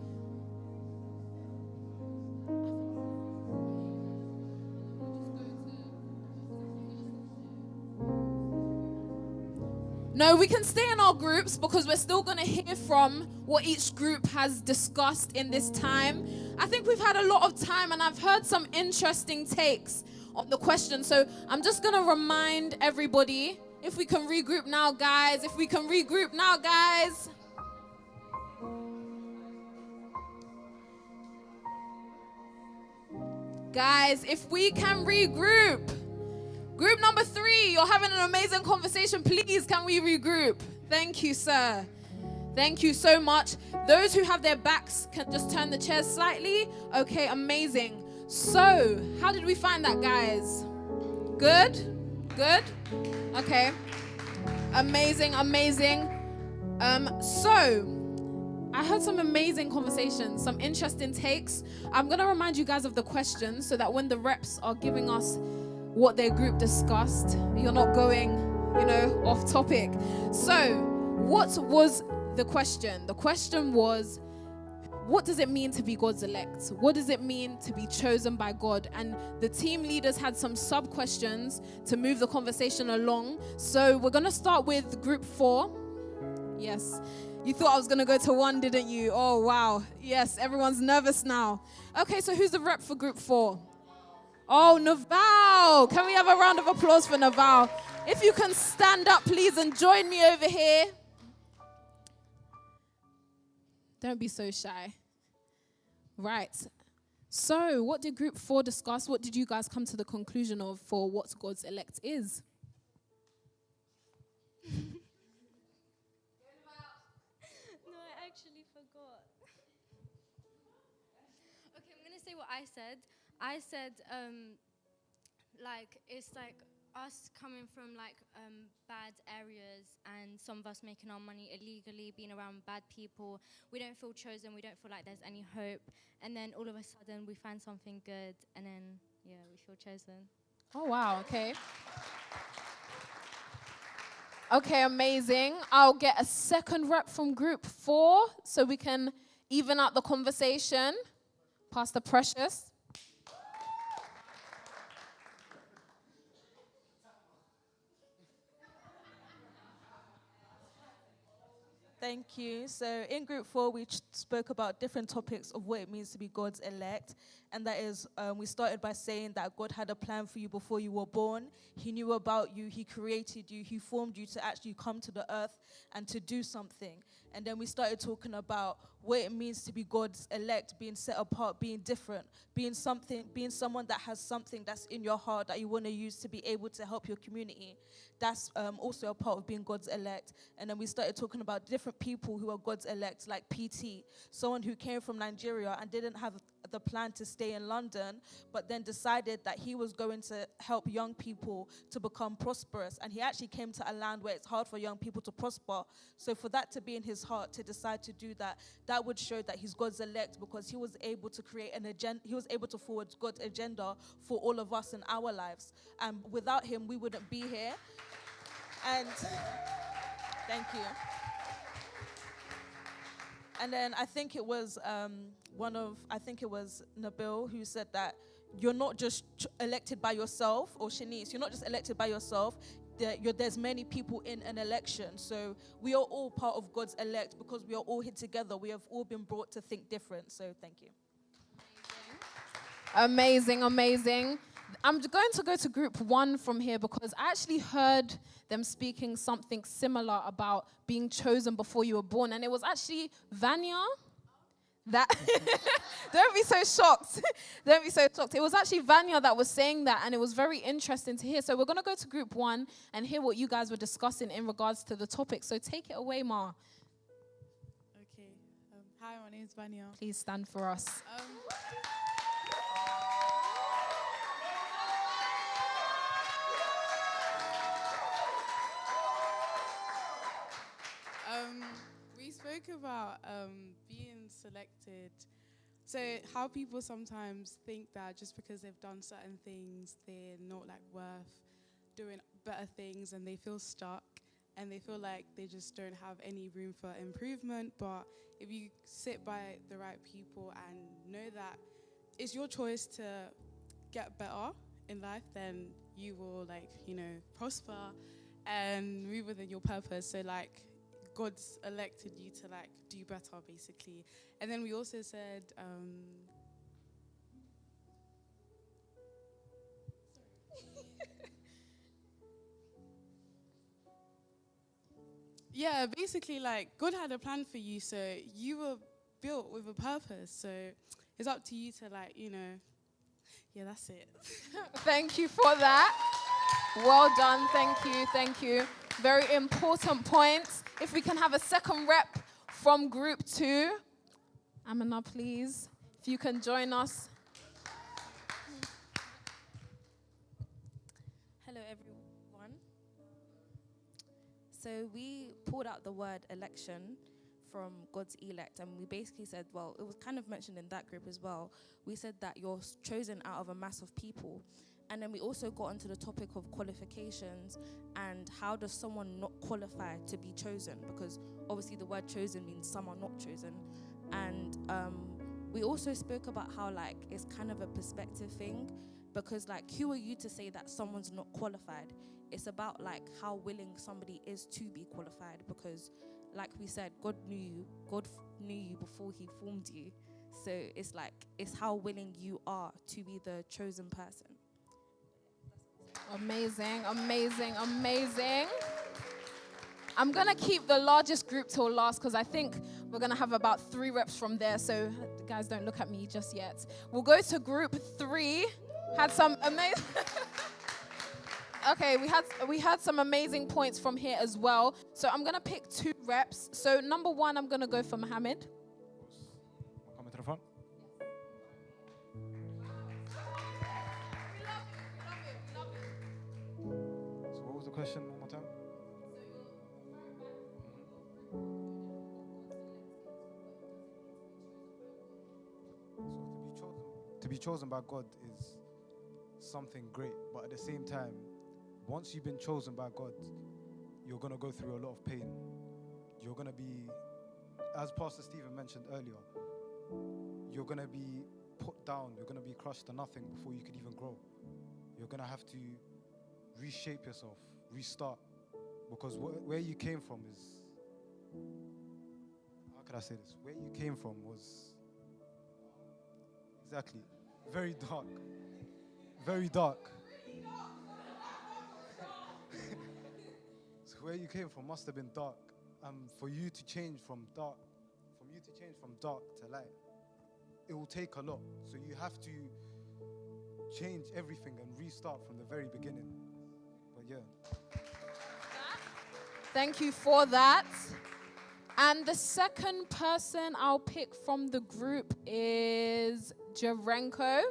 No, we can stay in our groups because we're still going to hear from what each group has discussed in this time. I think we've had a lot of time and I've heard some interesting takes on the question. So I'm just going to remind everybody, if we can regroup now, guys. If we can regroup now, guys. Guys, if we can regroup. Group number 3, you're having an amazing conversation. Please, can we regroup? Thank you, sir. Thank you so much. Those who have their backs can just turn the chairs slightly. Okay, amazing. So, how did we find that, guys? Good? Good? Okay. Amazing, amazing. So, I heard some amazing conversations, some interesting takes. I'm going to remind you guys of the questions so that when the reps are giving us what their group discussed, you're not going, off topic. So, what was the question? The question was, what does it mean to be God's elect? What does it mean to be chosen by God? And the team leaders had some sub-questions to move the conversation along. So, we're going to start with group 4. Yes. You thought I was going to go to 1, didn't you? Oh, wow. Yes, everyone's nervous now. Okay, so who's the rep for group 4? Oh, Naval. Can we have a round of applause for Naval? If you can stand up, please, and join me over here. Don't be so shy. Right. So, what did group 4 discuss? What did you guys come to the conclusion of for what God's elect is? No, I actually forgot. Okay, I'm going to say what I said. I said, it's like us coming from, bad areas and some of us making our money illegally, being around bad people. We don't feel chosen. We don't feel like there's any hope. And then all of a sudden we find something good and then, we feel chosen. Oh, wow. Okay. Okay, amazing. I'll get a second rep from group 4 so we can even out the conversation. Pastor Precious. Thank you. So in group 4, we spoke about different topics of what it means to be God's elect. And that is, we started by saying that God had a plan for you before you were born. He knew about you. He created you. He formed you to actually come to the earth and to do something. And then we started talking about what it means to be God's elect, being set apart, being different, being someone that has something that's in your heart that you want to use to be able to help your community. That's also a part of being God's elect. And then we started talking about different people who are God's elect, like PT, someone who came from Nigeria and didn't have the plan to stay in London, but then decided that he was going to help young people to become prosperous. And he actually came to a land where it's hard for young people to prosper. So for that to be in his heart, to decide to do that, that would show that he's God's elect, because he was able to create an agenda. He was able to forward God's agenda for all of us in our lives. And without him, we wouldn't be here. And thank you. And then I think it was Nabil who said that you're not just elected by yourself, or Shanice, you're not just elected by yourself. There's many people in an election. So we are all part of God's elect because we are all here together. We have all been brought to think different. So thank you. Amazing, amazing. I'm going to go to group 1 from here because I actually heard them speaking something similar about being chosen before you were born. And it was actually Vanya. That don't be so shocked. Don't be so shocked. It was actually Vanya that was saying that, and it was very interesting to hear. So we're going to go to group 1 and hear what you guys were discussing in regards to the topic. So take it away, Ma. Okay. Hi, my name is Vanya. Please stand for us. We spoke about being selected. So how people sometimes think that just because they've done certain things, they're not like worth doing better things, and they feel stuck, and they feel like they just don't have any room for improvement. But if you sit by the right people and know that it's your choice to get better in life, then you will prosper and move within your purpose. So God's elected you to do better, basically. And then we also said yeah, basically God had a plan for you, so you were built with a purpose. So it's up to you to yeah, that's it. Thank you for that. Well done. Thank you. Very important points. If we can have a second rep from group 2. Amina, please. If you can join us. Hello, everyone. So we pulled out the word election from God's elect, and we basically said, well, it was kind of mentioned in that group as well. We said that you're chosen out of a mass of people. And then we also got onto the topic of qualifications and how does someone not qualify to be chosen, because obviously the word chosen means some are not chosen. And we also spoke about how it's kind of a perspective thing, because who are you to say that someone's not qualified? It's about how willing somebody is to be qualified, because like we said, God knew you before he formed you. So it's how willing you are to be the chosen person. Amazing. I'm going to keep the largest group till last because I think we're going to have about 3 reps from there. So guys, don't look at me just yet. We'll go to group 3. Had some amazing... Okay, we had some amazing points from here as well. So I'm going to pick 2 reps. So number 1, I'm going to go for Mohammed. So what was the question one more time? So to be chosen by God is something great, but at the same time, once you've been chosen by God, you're going to go through a lot of pain. You're going to be, as Pastor Stephen mentioned earlier, you're going to be put down, you're going to be crushed to nothing before you could even grow. You're going to have to reshape yourself, restart, because where you came from is, how could I say this? Where you came from was, exactly, very dark. Very dark. So where you came from must have been dark. For you to change from dark to light, it will take a lot. So you have to change everything and restart from the very beginning. But yeah. Thank you for that. And the second person I'll pick from the group is Jarenko.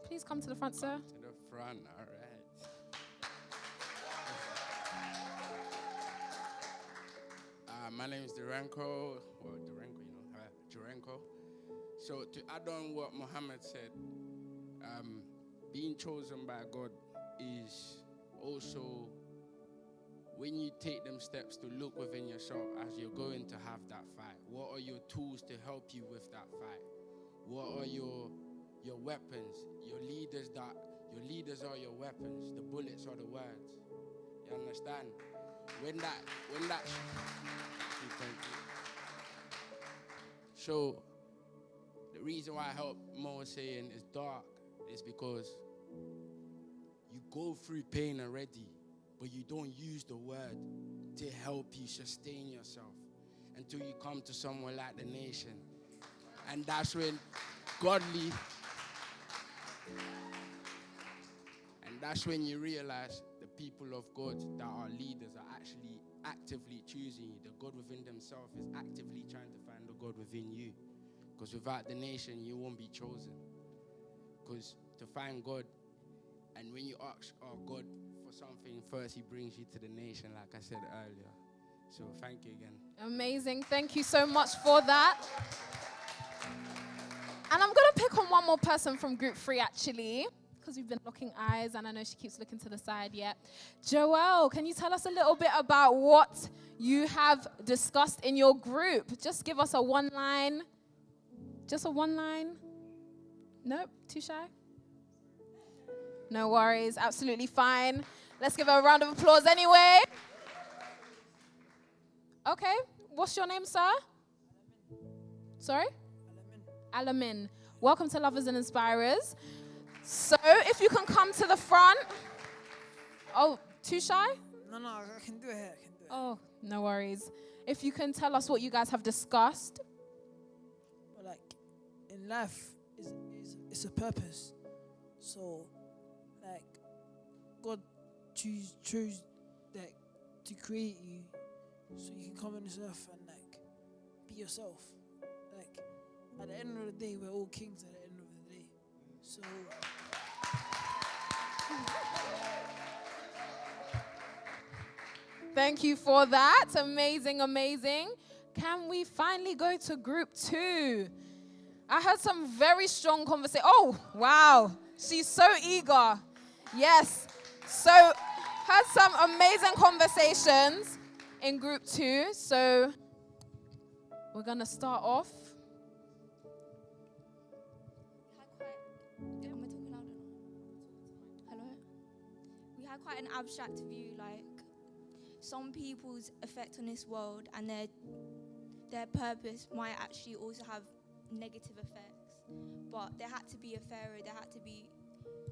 Please come to the front, sir. To the front, all right. My name is Jarenko. Well, Jarenko. So to add on what Mohammed said, being chosen by God is also when you take them steps to look within yourself as you're going to have that fight. What are your tools to help you with that fight? What are your weapons? Your leaders are your weapons. The bullets are the words. You understand? When that So the reason why I help Mo saying it's dark is because you go through pain already, but you don't use the word to help you sustain yourself until you come to somewhere like the nation. And that's when godly, and that's when you realize the people of God that are leaders are actually actively choosing you. The God within themselves is actively trying to find the God within you. Because without the nation, you won't be chosen. Because to find God, and when you ask God for something, first he brings you to the nation, like I said earlier. So thank you again. Amazing. Thank you so much for that. And I'm going to pick on one more person from group 3, actually, because we've been locking eyes, and I know she keeps looking to the side yet. Joelle, can you tell us a little bit about what you have discussed in your group? Just give us a one line. Just a one line? Nope, too shy? No worries, absolutely fine. Let's give her a round of applause anyway. Okay, what's your name, sir? Sorry? Alamin. Welcome to Lovers and Inspirers. So, if you can come to the front. Oh, too shy? No, I can do it. Oh, no worries. If you can tell us what you guys have discussed. But like, in life, it's a purpose. So, like, God chose like to create you, so you can come on this earth and like be yourself. Like, at the end of the day, we're all kings. At the end of the day, so. Thank you for that. Amazing, amazing. Can we finally go to group 2? I heard some very strong conversation. Oh, wow. She's so eager. Yes. So, had some amazing conversations in group 2. So, we're going to start off. We had quite an abstract view, like some people's effect on this world and their purpose might actually also have negative effects. But there had to be a Pharaoh, there had to be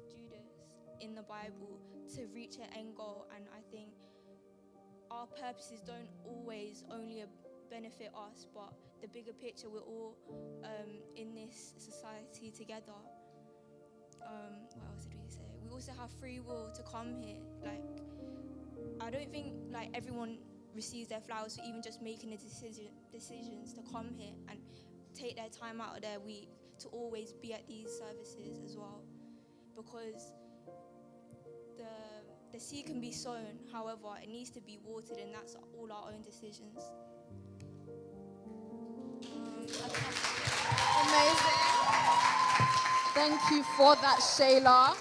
Judas in the Bible to reach an end goal. And I think our purposes don't always only benefit us, but the bigger picture, we're all in this society together. What else did we say? We also have free will to come here. Like, I don't think like everyone receives their flowers for even just making the decisions to come here and take their time out of their week to always be at these services as well. Because the seed can be sown, however, it needs to be watered, and that's all our own decisions. Amazing. Thank you for that, Shayla.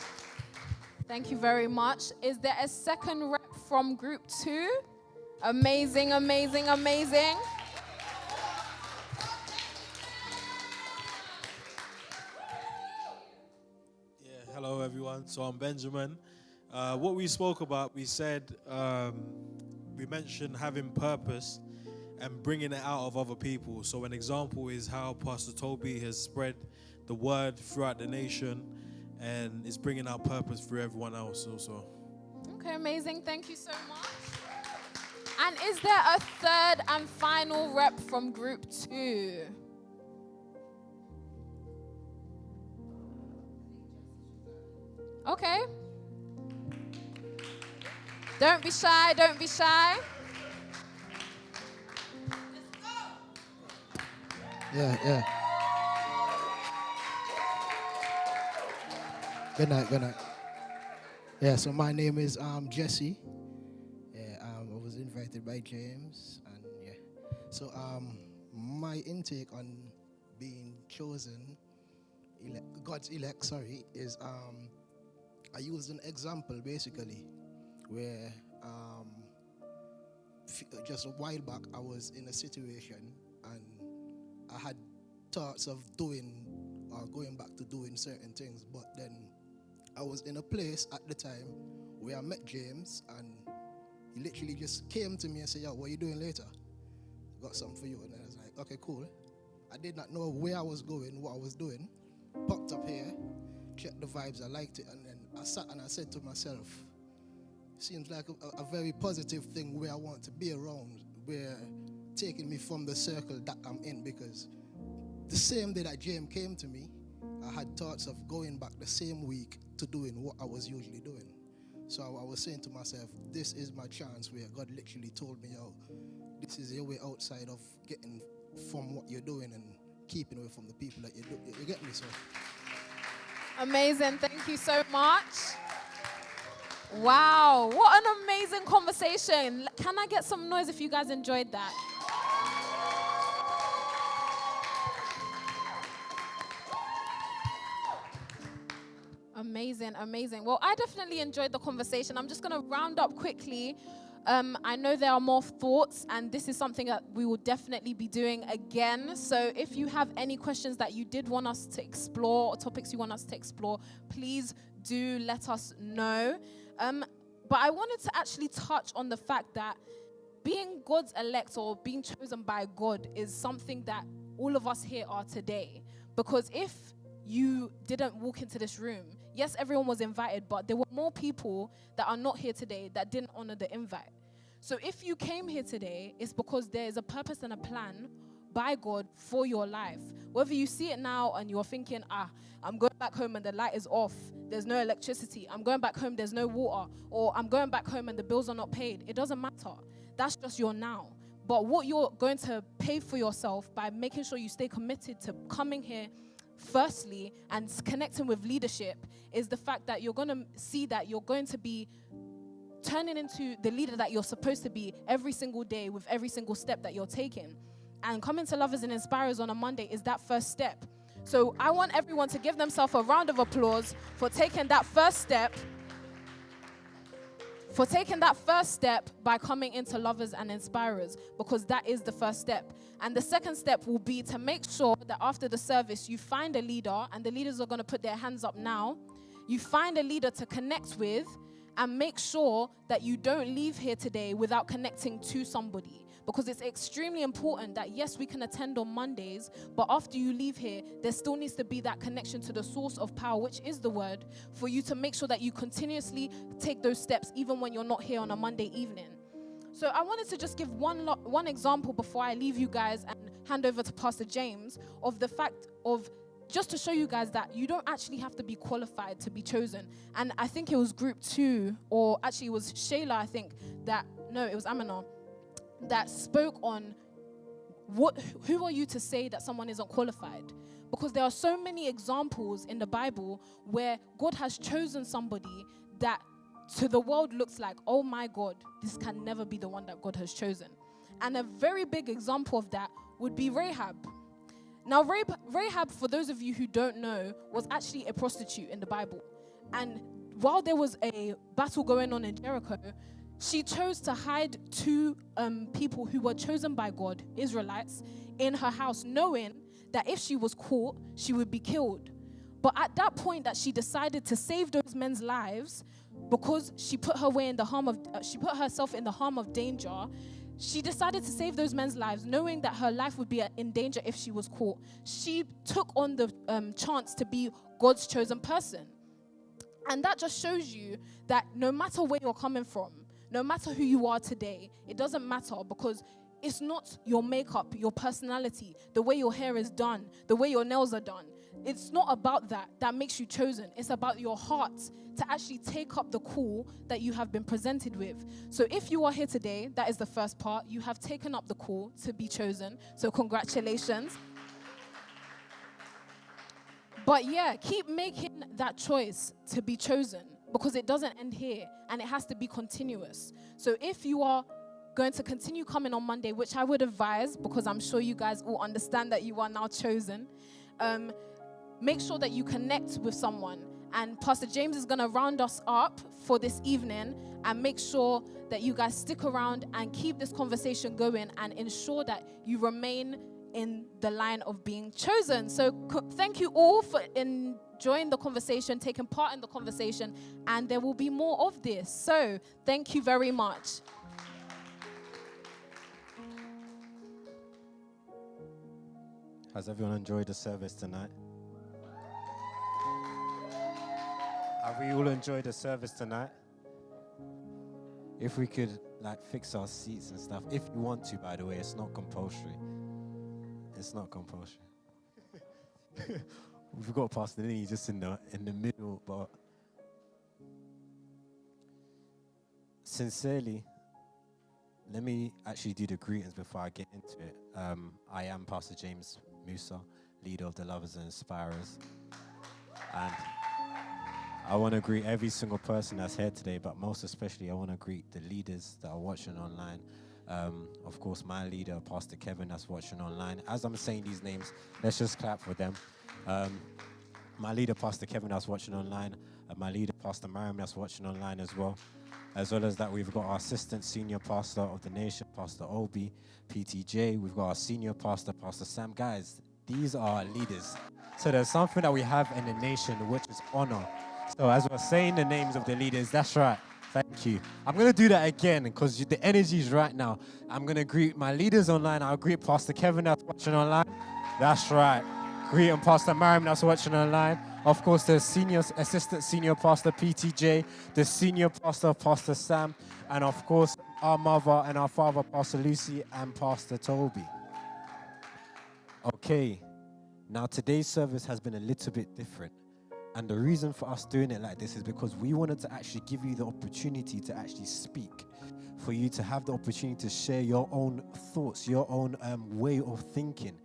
Thank you very much. Is there a second rep from group 2? Amazing, amazing, amazing. Hello everyone, so I'm Benjamin. What we spoke about, we said, we mentioned having purpose and bringing it out of other people. So an example is how Pastor Toby has spread the word throughout the nation and is bringing out purpose for everyone else also. Okay, amazing. Thank you so much. And is there a third and final rep from group 2? Okay. Don't be shy, don't be shy. Yeah. Good night. Yeah, so my name is Jesse. Yeah, I was invited by James, and yeah. So my intake on being chosen, God's elect, is I used an example basically where just a while back I was in a situation and I had thoughts of doing or going back to doing certain things, but then I was in a place at the time where I met James, and he literally just came to me and said, "Yo, what are you doing later? Got something for you." And I was like, "Okay, cool." I did not know where I was going, what I was doing. Popped up here, checked the vibes, I liked it, and then I sat and I said to myself, seems like a very positive thing where I want to be around, where taking me from the circle that I'm in, because the same day that James came to me, I had thoughts of going back the same week to doing what I was usually doing. So I was saying to myself, this is my chance, where God literally told me, yo, this is your way outside of getting from what you're doing and keeping away from the people that you do. You get me? So Amazing. Thank you so much. Wow, what an amazing conversation. Can I get some noise if you guys enjoyed that? Amazing, amazing. Well, I definitely enjoyed the conversation. I'm just going to round up quickly. I know there are more thoughts, and this is something that we will definitely be doing again. So if you have any questions that you did want us to explore or topics you want us to explore, please do let us know. But I wanted to actually touch on the fact that being God's elect or being chosen by God is something that all of us here are today. Because if you didn't walk into this room, yes, everyone was invited, but there were more people that are not here today that didn't honor the invite. So if you came here today, it's because there is a purpose and a plan by God for your life. Whether you see it now and you're thinking, I'm going back home and the light is off, there's no electricity, I'm going back home, there's no water, or I'm going back home and the bills are not paid, it doesn't matter. That's just your now. But what you're going to pay for yourself by making sure you stay committed to coming here firstly and connecting with leadership is the fact that you're going to see that you're going to be turning into the leader that you're supposed to be every single day with every single step that you're taking. And coming to Lovers and Inspirers on a Monday is that first step. So I want everyone to give themselves a round of applause for taking that first step. For taking that first step by coming into Lovers and Inspirers, because that is the first step. And the second step will be to make sure that after the service, you find a leader, and the leaders are going to put their hands up now. You find a leader to connect with, and make sure that you don't leave here today without connecting to somebody. Because it's extremely important that, yes, we can attend on Mondays, but after you leave here, there still needs to be that connection to the source of power, which is the word, for you to make sure that you continuously take those steps even when you're not here on a Monday evening. So I wanted to just give one example before I leave you guys and hand over to Pastor James of the fact of just to show you guys that you don't actually have to be qualified to be chosen. And I think it was group 2, or actually it was Shayla, I think, it was Amina, that spoke on who are you to say that someone isn't qualified? Because there are so many examples in the Bible where God has chosen somebody that to the world looks like, oh my God, this can never be the one that God has chosen. And a very big example of that would be Rahab. Now, Rahab, for those of you who don't know, was actually a prostitute in the Bible. And while there was a battle going on in Jericho, she chose to hide 2 people who were chosen by God, Israelites, in her house, knowing that if she was caught, she would be killed. But at that point that she decided to save those men's lives, because she put herself in the harm of danger, she decided to save those men's lives, knowing that her life would be in danger if she was caught. She took on the chance to be God's chosen person. And that just shows you that no matter where you're coming from, no matter who you are today, it doesn't matter, because it's not your makeup, your personality, the way your hair is done, the way your nails are done. It's not about that makes you chosen. It's about your heart to actually take up the call that you have been presented with. So if you are here today, that is the first part. You have taken up the call to be chosen. So congratulations. But yeah, keep making that choice to be chosen, because it doesn't end here and it has to be continuous. So if you are going to continue coming on Monday, which I would advise, because I'm sure you guys all understand that you are now chosen, make sure that you connect with someone. And Pastor James is going to round us up for this evening and make sure that you guys stick around and keep this conversation going and ensure that you remain in the line of being chosen. So thank you all for enjoying the conversation, taking part in the conversation, and there will be more of this. So thank you very much. Has everyone enjoyed the service tonight? Have we all enjoyed the service tonight? If we could fix our seats and stuff, if you want to, by the way, it's not compulsory. It's not compulsory. We've got Pastor Nini just in the middle, but sincerely, let me actually do the greetings before I get into it. I am Pastor James Musa, leader of the Lovers and Inspirers. And I want to greet every single person that's here today, but most especially I want to greet the leaders that are watching online. Of course, my leader, Pastor Kevin, that's watching online. As I'm saying these names, let's just clap for them. My leader, Pastor Kevin, that's watching online. My leader, Pastor Mariam, that's watching online as well. As well as that, we've got our assistant senior pastor of the nation, Pastor Obi, PTJ. We've got our senior pastor, Pastor Sam. Guys, these are our leaders. So there's something that we have in the nation, which is honor. So as we're saying the names of the leaders, that's right. Thank you. I'm going to do that again because the energy is right now. I'm going to greet my leaders online. I'll greet Pastor Kevin that's watching online. That's right. Greeting Pastor Mariam that's watching online. Of course, the assistant senior pastor, PTJ, the senior pastor, Pastor Sam, and of course, our mother and our father, Pastor Lucy and Pastor Toby. Okay, now today's service has been a little bit different. And the reason for us doing it like this is because we wanted to actually give you the opportunity to actually speak, for you to have the opportunity to share your own thoughts, your own way of thinking.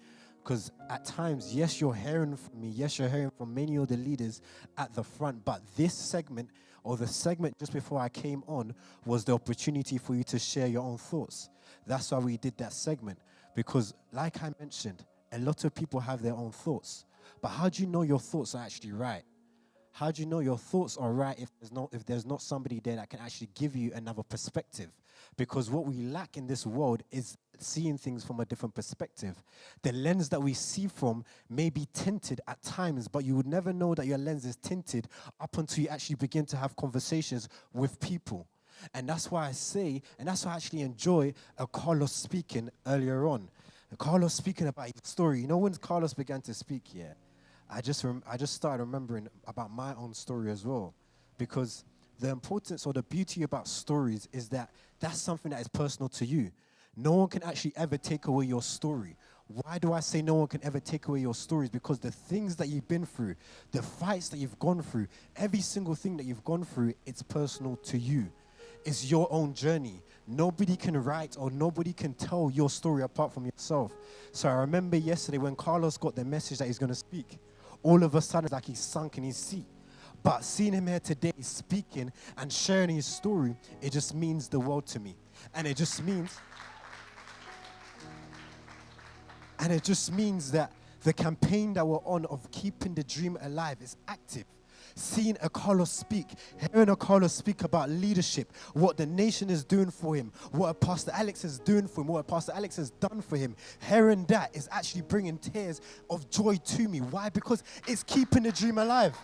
Because at times, yes, you're hearing from me, yes, you're hearing from many of the leaders at the front, but this segment, or the segment just before I came on, was the opportunity for you to share your own thoughts. That's why we did that segment, because like I mentioned, a lot of people have their own thoughts. But how do you know your thoughts are actually right? How do you know your thoughts are right if there's not somebody there that can actually give you another perspective? Because what we lack in this world is seeing things from a different perspective. The lens that we see from may be tinted at times, but you would never know that your lens is tinted up until you actually begin to have conversations with people. And that's why I say, and that's why I actually enjoy Carlos speaking earlier on. Carlos speaking about his story. You know, when Carlos began to speak here, I just started remembering about my own story as well, because the importance or the beauty about stories is that that's something that is personal to you. No one can actually ever take away your story. Why do I say no one can ever take away your stories? Because the things that you've been through, the fights that you've gone through, every single thing that you've gone through, it's personal to you. It's your own journey. Nobody can write or nobody can tell your story apart from yourself. So I remember yesterday when Carlos got the message that he's going to speak, all of a sudden it's like he's sunk in his seat. But seeing him here today speaking and sharing his story, it just means the world to me. And it just means that the campaign that we're on of keeping the dream alive is active. Seeing a Carlos speak, hearing a Carlos speak about leadership, what the nation is doing for him, what Pastor Alex is doing for him, what Pastor Alex has done for him, hearing that is actually bringing tears of joy to me. Why? Because it's keeping the dream alive.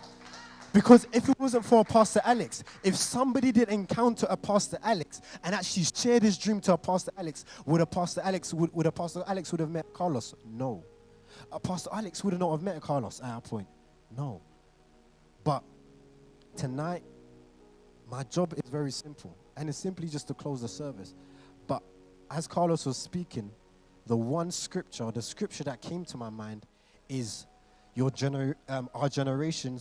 Because if it wasn't for Pastor Alex, if somebody did encounter a Pastor Alex and actually shared his dream to a Pastor Alex, would a Pastor Alex would have met Carlos? No. A Pastor Alex would not have met Carlos at that point. No. But tonight, my job is very simple, and it's simply just to close the service. But as Carlos was speaking, the scripture that came to my mind is one generation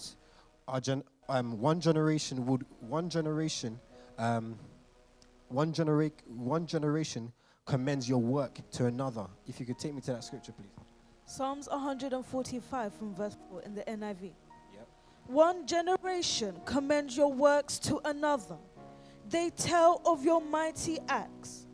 commends your work to another. If you could take me to that scripture, please. Psalms 145 from verse 4 in the NIV. One generation commends your works to another. They tell of your mighty acts.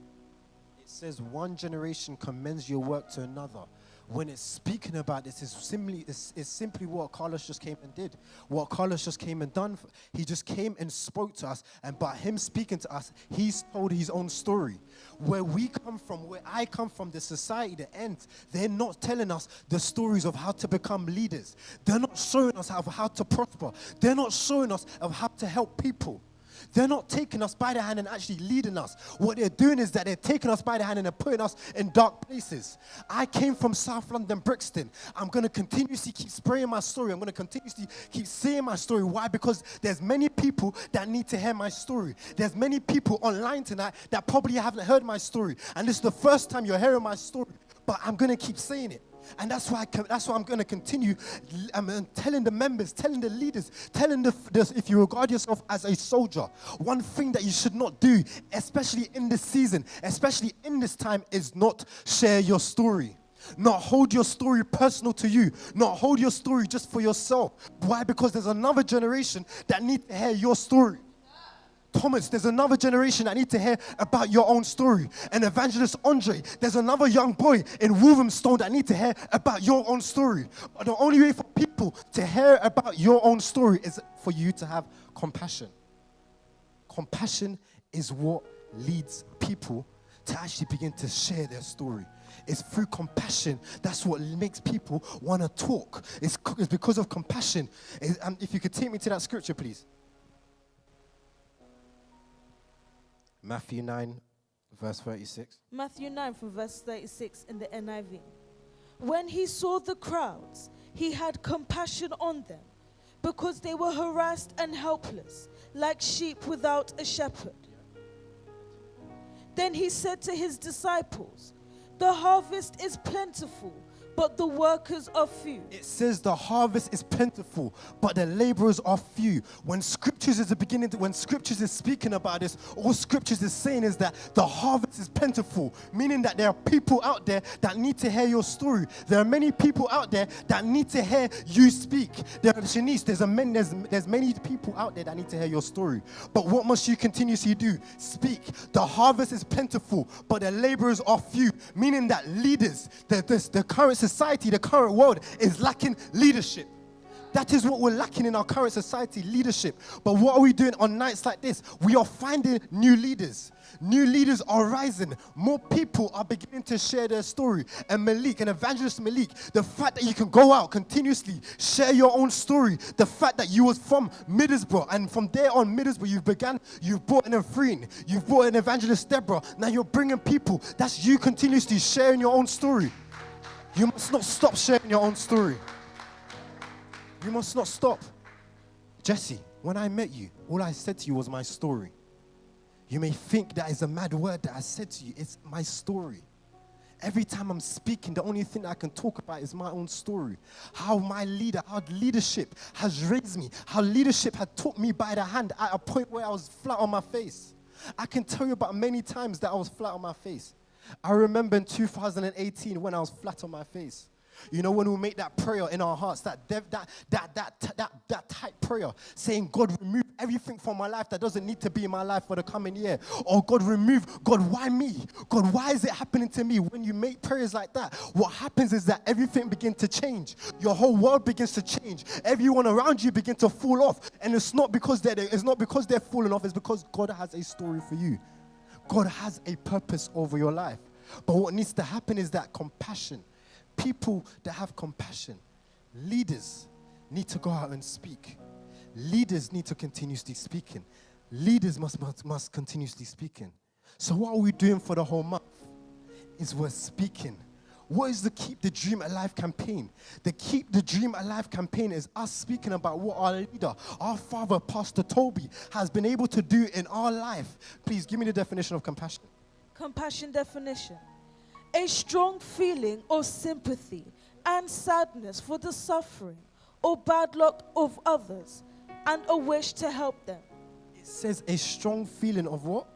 It says one generation commends your work to another. When it's speaking about this, it's simply what Carlos just came and did. What Carlos just came and done. He just came and spoke to us. And by him speaking to us, he's told his own story. Where we come from, where I come from, the society, the end, they're not telling us the stories of how to become leaders. They're not showing us how to prosper. They're not showing us of how to help people. They're not taking us by the hand and actually leading us. What they're doing is that they're taking us by the hand and they're putting us in dark places. I came from South London, Brixton. I'm going to continuously keep spraying my story. I'm going to continuously keep saying my story. Why? Because there's many people that need to hear my story. There's many people online tonight that probably haven't heard my story. And this is the first time you're hearing my story. But I'm going to keep saying it. And that's why I'm going to continue telling the members, telling the leaders, telling if you regard yourself as a soldier, one thing that you should not do, especially in this season, especially in this time, is not share your story. Not hold your story personal to you. Not hold your story just for yourself. Why? Because there's another generation that need to hear your story. Thomas, there's another generation that need to hear about your own story. And Evangelist Andre, there's another young boy in Wolverhampton that need to hear about your own story. But the only way for people to hear about your own story is for you to have compassion. Compassion is what leads people to actually begin to share their story. It's through compassion. That's what makes people want to talk. It's because of compassion. And if you could take me to that scripture, please. Matthew 9, verse 36. Matthew 9 from verse 36 in the NIV. When he saw the crowds, he had compassion on them because they were harassed and helpless, like sheep without a shepherd. Then he said to his disciples, the harvest is plentiful, but the workers are few. It says the harvest is plentiful, but the laborers are few. When scriptures is speaking about this, all scriptures is saying is that the harvest is plentiful, meaning that there are people out there that need to hear your story. There are many people out there that need to hear you speak. Shanice, there's many people out there that need to hear your story. But what must you continuously do? Speak. The harvest is plentiful, but the laborers are few, meaning that leaders, the current society, the current world is lacking leadership. That is what we're lacking in our current society, leadership. But what are we doing on nights like this? We are finding new leaders. New leaders are rising. More people are beginning to share their story. And Malik, and Evangelist Malik, the fact that you can go out continuously, share your own story, the fact that you was from Middlesbrough, and from there on Middlesbrough, you've brought in Afreen, you've brought in Evangelist Deborah, now you're bringing people. That's you continuously sharing your own story. You must not stop sharing your own story. You must not stop. Jesse, when I met you, all I said to you was my story. You may think that is a mad word that I said to you. It's my story. Every time I'm speaking, the only thing I can talk about is my own story. How leadership has raised me. How leadership had took me by the hand at a point where I was flat on my face. I can tell you about many times that I was flat on my face. I remember in 2018 when I was flat on my face. You know, when we make that prayer in our hearts, that tight prayer, saying, God, remove everything from my life that doesn't need to be in my life for the coming year. Or God, why me? God, why is it happening to me? When you make prayers like that, what happens is that everything begins to change. Your whole world begins to change. Everyone around you begins to fall off. And it's not because they're falling off, it's because God has a story for you. God has a purpose over your life. But what needs to happen is that compassion. People that have compassion. Leaders need to go out and speak. Leaders need to continuously speaking. Leaders must continuously speaking. So what are we doing for the whole month? Is we're speaking. What is the Keep the Dream Alive campaign? The Keep the Dream Alive campaign is us speaking about what our leader, our father, Pastor Toby, has been able to do in our life. Please give me the definition of compassion. Compassion definition. A strong feeling of sympathy and sadness for the suffering or bad luck of others and a wish to help them. It says a strong feeling of what?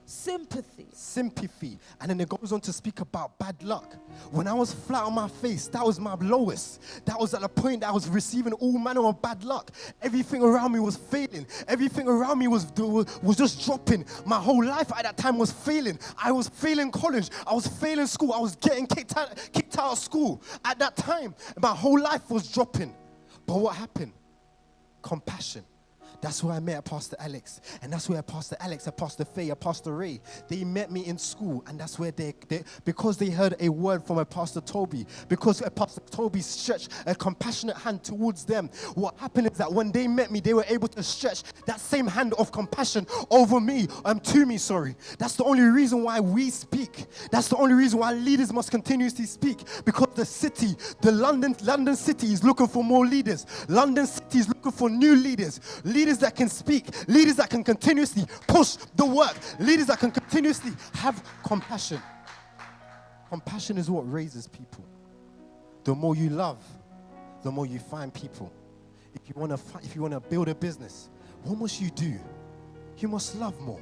Sympathy. Sympathy. And then it goes on to speak about bad luck. When I was flat on my face, that was my lowest. That was at the point that I was receiving all manner of bad luck. Everything around me was failing. Everything around me was just dropping. My whole life at that time was failing. I was failing college. I was failing school. I was getting kicked out of school. At that time, my whole life was dropping. But what happened? Compassion. That's where I met Pastor Alex. And that's where Pastor Alex and Pastor Faye and Pastor Ray, they met me in school. And that's where because they heard a word from a Pastor Toby, because a Pastor Toby stretched a compassionate hand towards them, what happened is that when they met me, they were able to stretch that same hand of compassion over me, to me, sorry. That's the only reason why we speak. That's the only reason why leaders must continuously speak, because the city, the London city is looking for more leaders. London city is looking for new leaders. Leaders that can speak, leaders that can continuously push the work, leaders that can continuously have compassion. Compassion is what raises people. The more you love, the more you find people. If you want to build a business, what must you do? You must love more.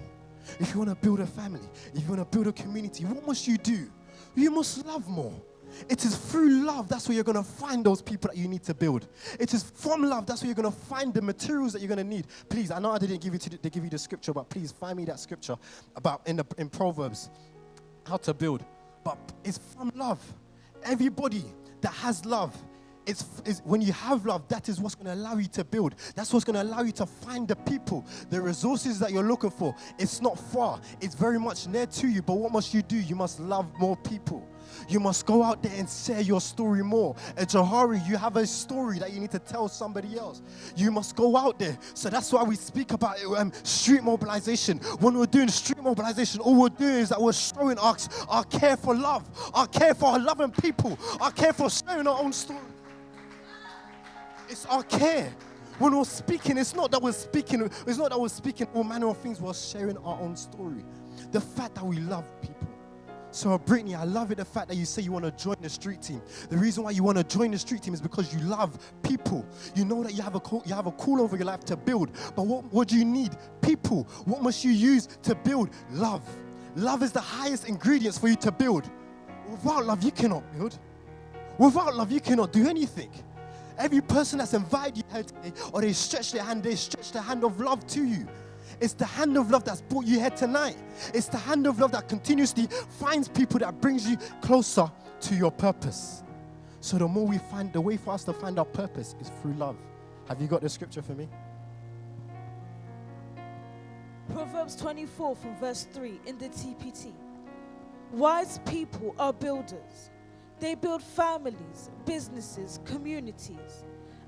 If you want to build a family, if you want to build a community, what must you do? You must love more. It is through love, that's where you're going to find those people that you need to build. It is from love, that's where you're going to find the materials that you're going to need. Please, I know I didn't give you the scripture, but please find me that scripture about in Proverbs, how to build. But it's from love. Everybody that has love, it's when you have love, that is what's going to allow you to build. That's what's going to allow you to find the people, the resources that you're looking for. It's not far. It's very much near to you. But what must you do? You must love more people. You must go out there and share your story more. At Johari, you have a story that you need to tell somebody else. You must go out there. So that's why we speak about street mobilization. When we're doing street mobilization, all we're doing is that we're showing our care for love, our care for our loving people, our care for sharing our own story. It's our care. When we're speaking, it's not that we're speaking all manner of things. We're sharing our own story. The fact that we love people. So Brittany, I love it, the fact that you say you want to join the street team. The reason why you want to join the street team is because you love people. You know that you have a call over your life to build. But what do you need? People. What must you use to build? Love. Love is the highest ingredients for you to build. Without love, you cannot build. Without love, you cannot do anything. Every person that's invited you here today, or they stretch the hand of love to you. It's the hand of love that's brought you here tonight. It's the hand of love that continuously finds people, that brings you closer to your purpose. So the way for us to find our purpose is through love. Have you got the scripture for me? Proverbs 24 from verse 3 in the TPT. Wise people are builders. They build families, businesses, communities.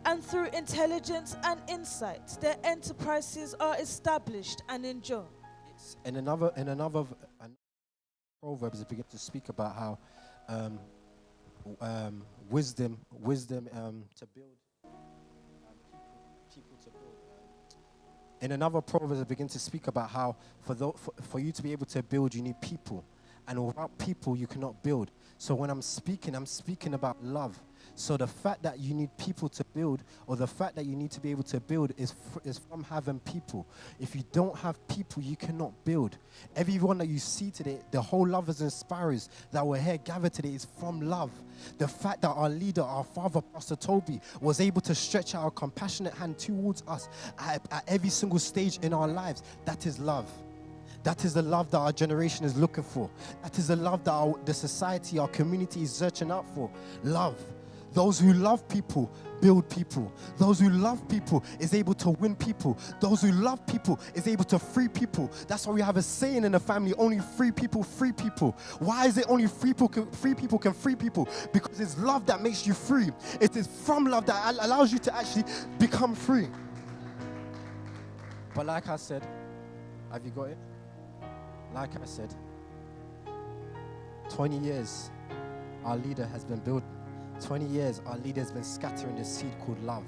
And through intelligence and insight, their enterprises are established and endure. In another Proverbs, it begins to speak about how wisdom to build people to build. In another Proverbs, it begins to speak about how for you to be able to build, you need people. And without people, you cannot build. So when I'm speaking about love. So the fact that you need people to build, or the fact that you need to be able to build is from having people. If you don't have people, you cannot build. Everyone that you see today, the whole Lovers and Sparrows that were here gathered today is from love. The fact that our leader, our father, Pastor Toby, was able to stretch out a compassionate hand towards us at every single stage in our lives, that is love. That is the love that our generation is looking for. That is the love that the society, our community is searching out for. Love. Those who love people build people. Those who love people is able to win people. Those who love people is able to free people. That's why we have a saying in the family, only free people free people. Why is it only free people can free people? Because it's love that makes you free. It is from love that allows you to actually become free. But like I said, have you got it? Like I said, 20 years our leader has been building. 20 years, our leader has been scattering the seed called love.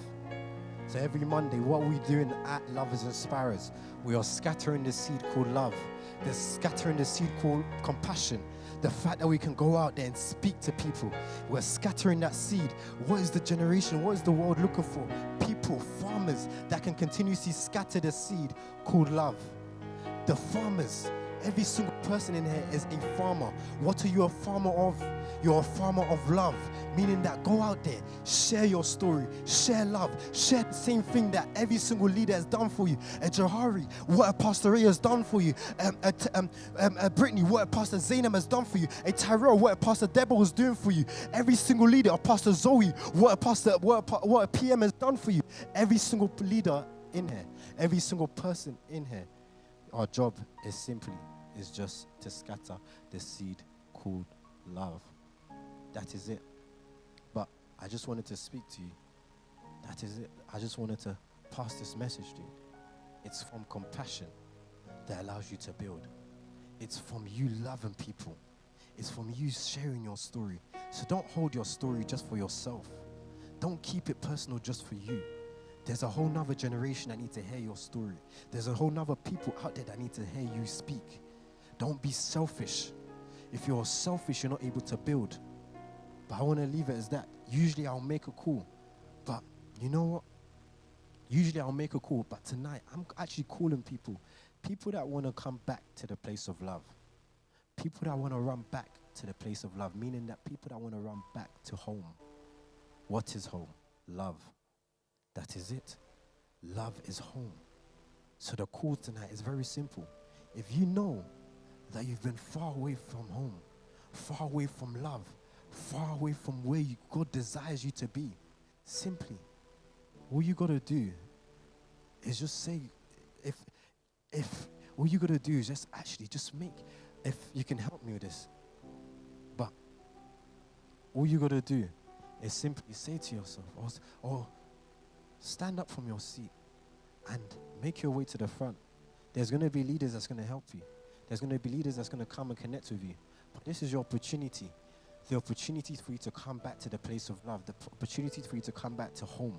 So every Monday, what we're doing at Lovers and Sparrows, we are scattering the seed called love. They're scattering the seed called compassion. The fact that we can go out there and speak to people. We're scattering that seed. What is the generation? What is the world looking for? People, farmers that can continuously scatter the seed called love. The farmers. Every single person in here is a farmer. What are you a farmer of? You're a farmer of love, meaning that go out there, share your story, share love, share the same thing that every single leader has done for you. A Johari, what a Pastor Ray has done for you. A Brittany, what a Pastor Zainab has done for you. A Tyrell, what a Pastor Deborah was doing for you. Every single leader, a Pastor Zoe, what a PM has done for you. Every single leader in here, every single person in here, our job is just to scatter the seed called love. That is it. But I just wanted to speak to you. That is it. I just wanted to pass this message to you. It's from compassion that allows you to build. It's from you loving people. It's from you sharing your story. So don't hold your story just for yourself. Don't keep it personal just for you. There's a whole nother generation that need to hear your story. There's a whole nother people out there that need to hear you speak. Don't be selfish. If you're selfish, you're not able to build. But I want to leave it as that. Usually I'll make a call. But you know what? Usually I'll make a call. But tonight, I'm actually calling people. People that want to come back to the place of love. People that want to run back to the place of love. Meaning that people that want to run back to home. What is home? Love. That is it. Love is home. So the call tonight is very simple. If you know that you've been far away from home, far away from love, far away from where God desires you to be, simply, all you got to do is just say, if all you got to do is just make, if you can help me with this, but all you got to do is simply say to yourself, or stand up from your seat and make your way to the front. There's going to be leaders that's going to help you. There's going to be leaders that's going to come and connect with you. But this is your opportunity. The opportunity for you to come back to the place of love. The opportunity for you to come back to home.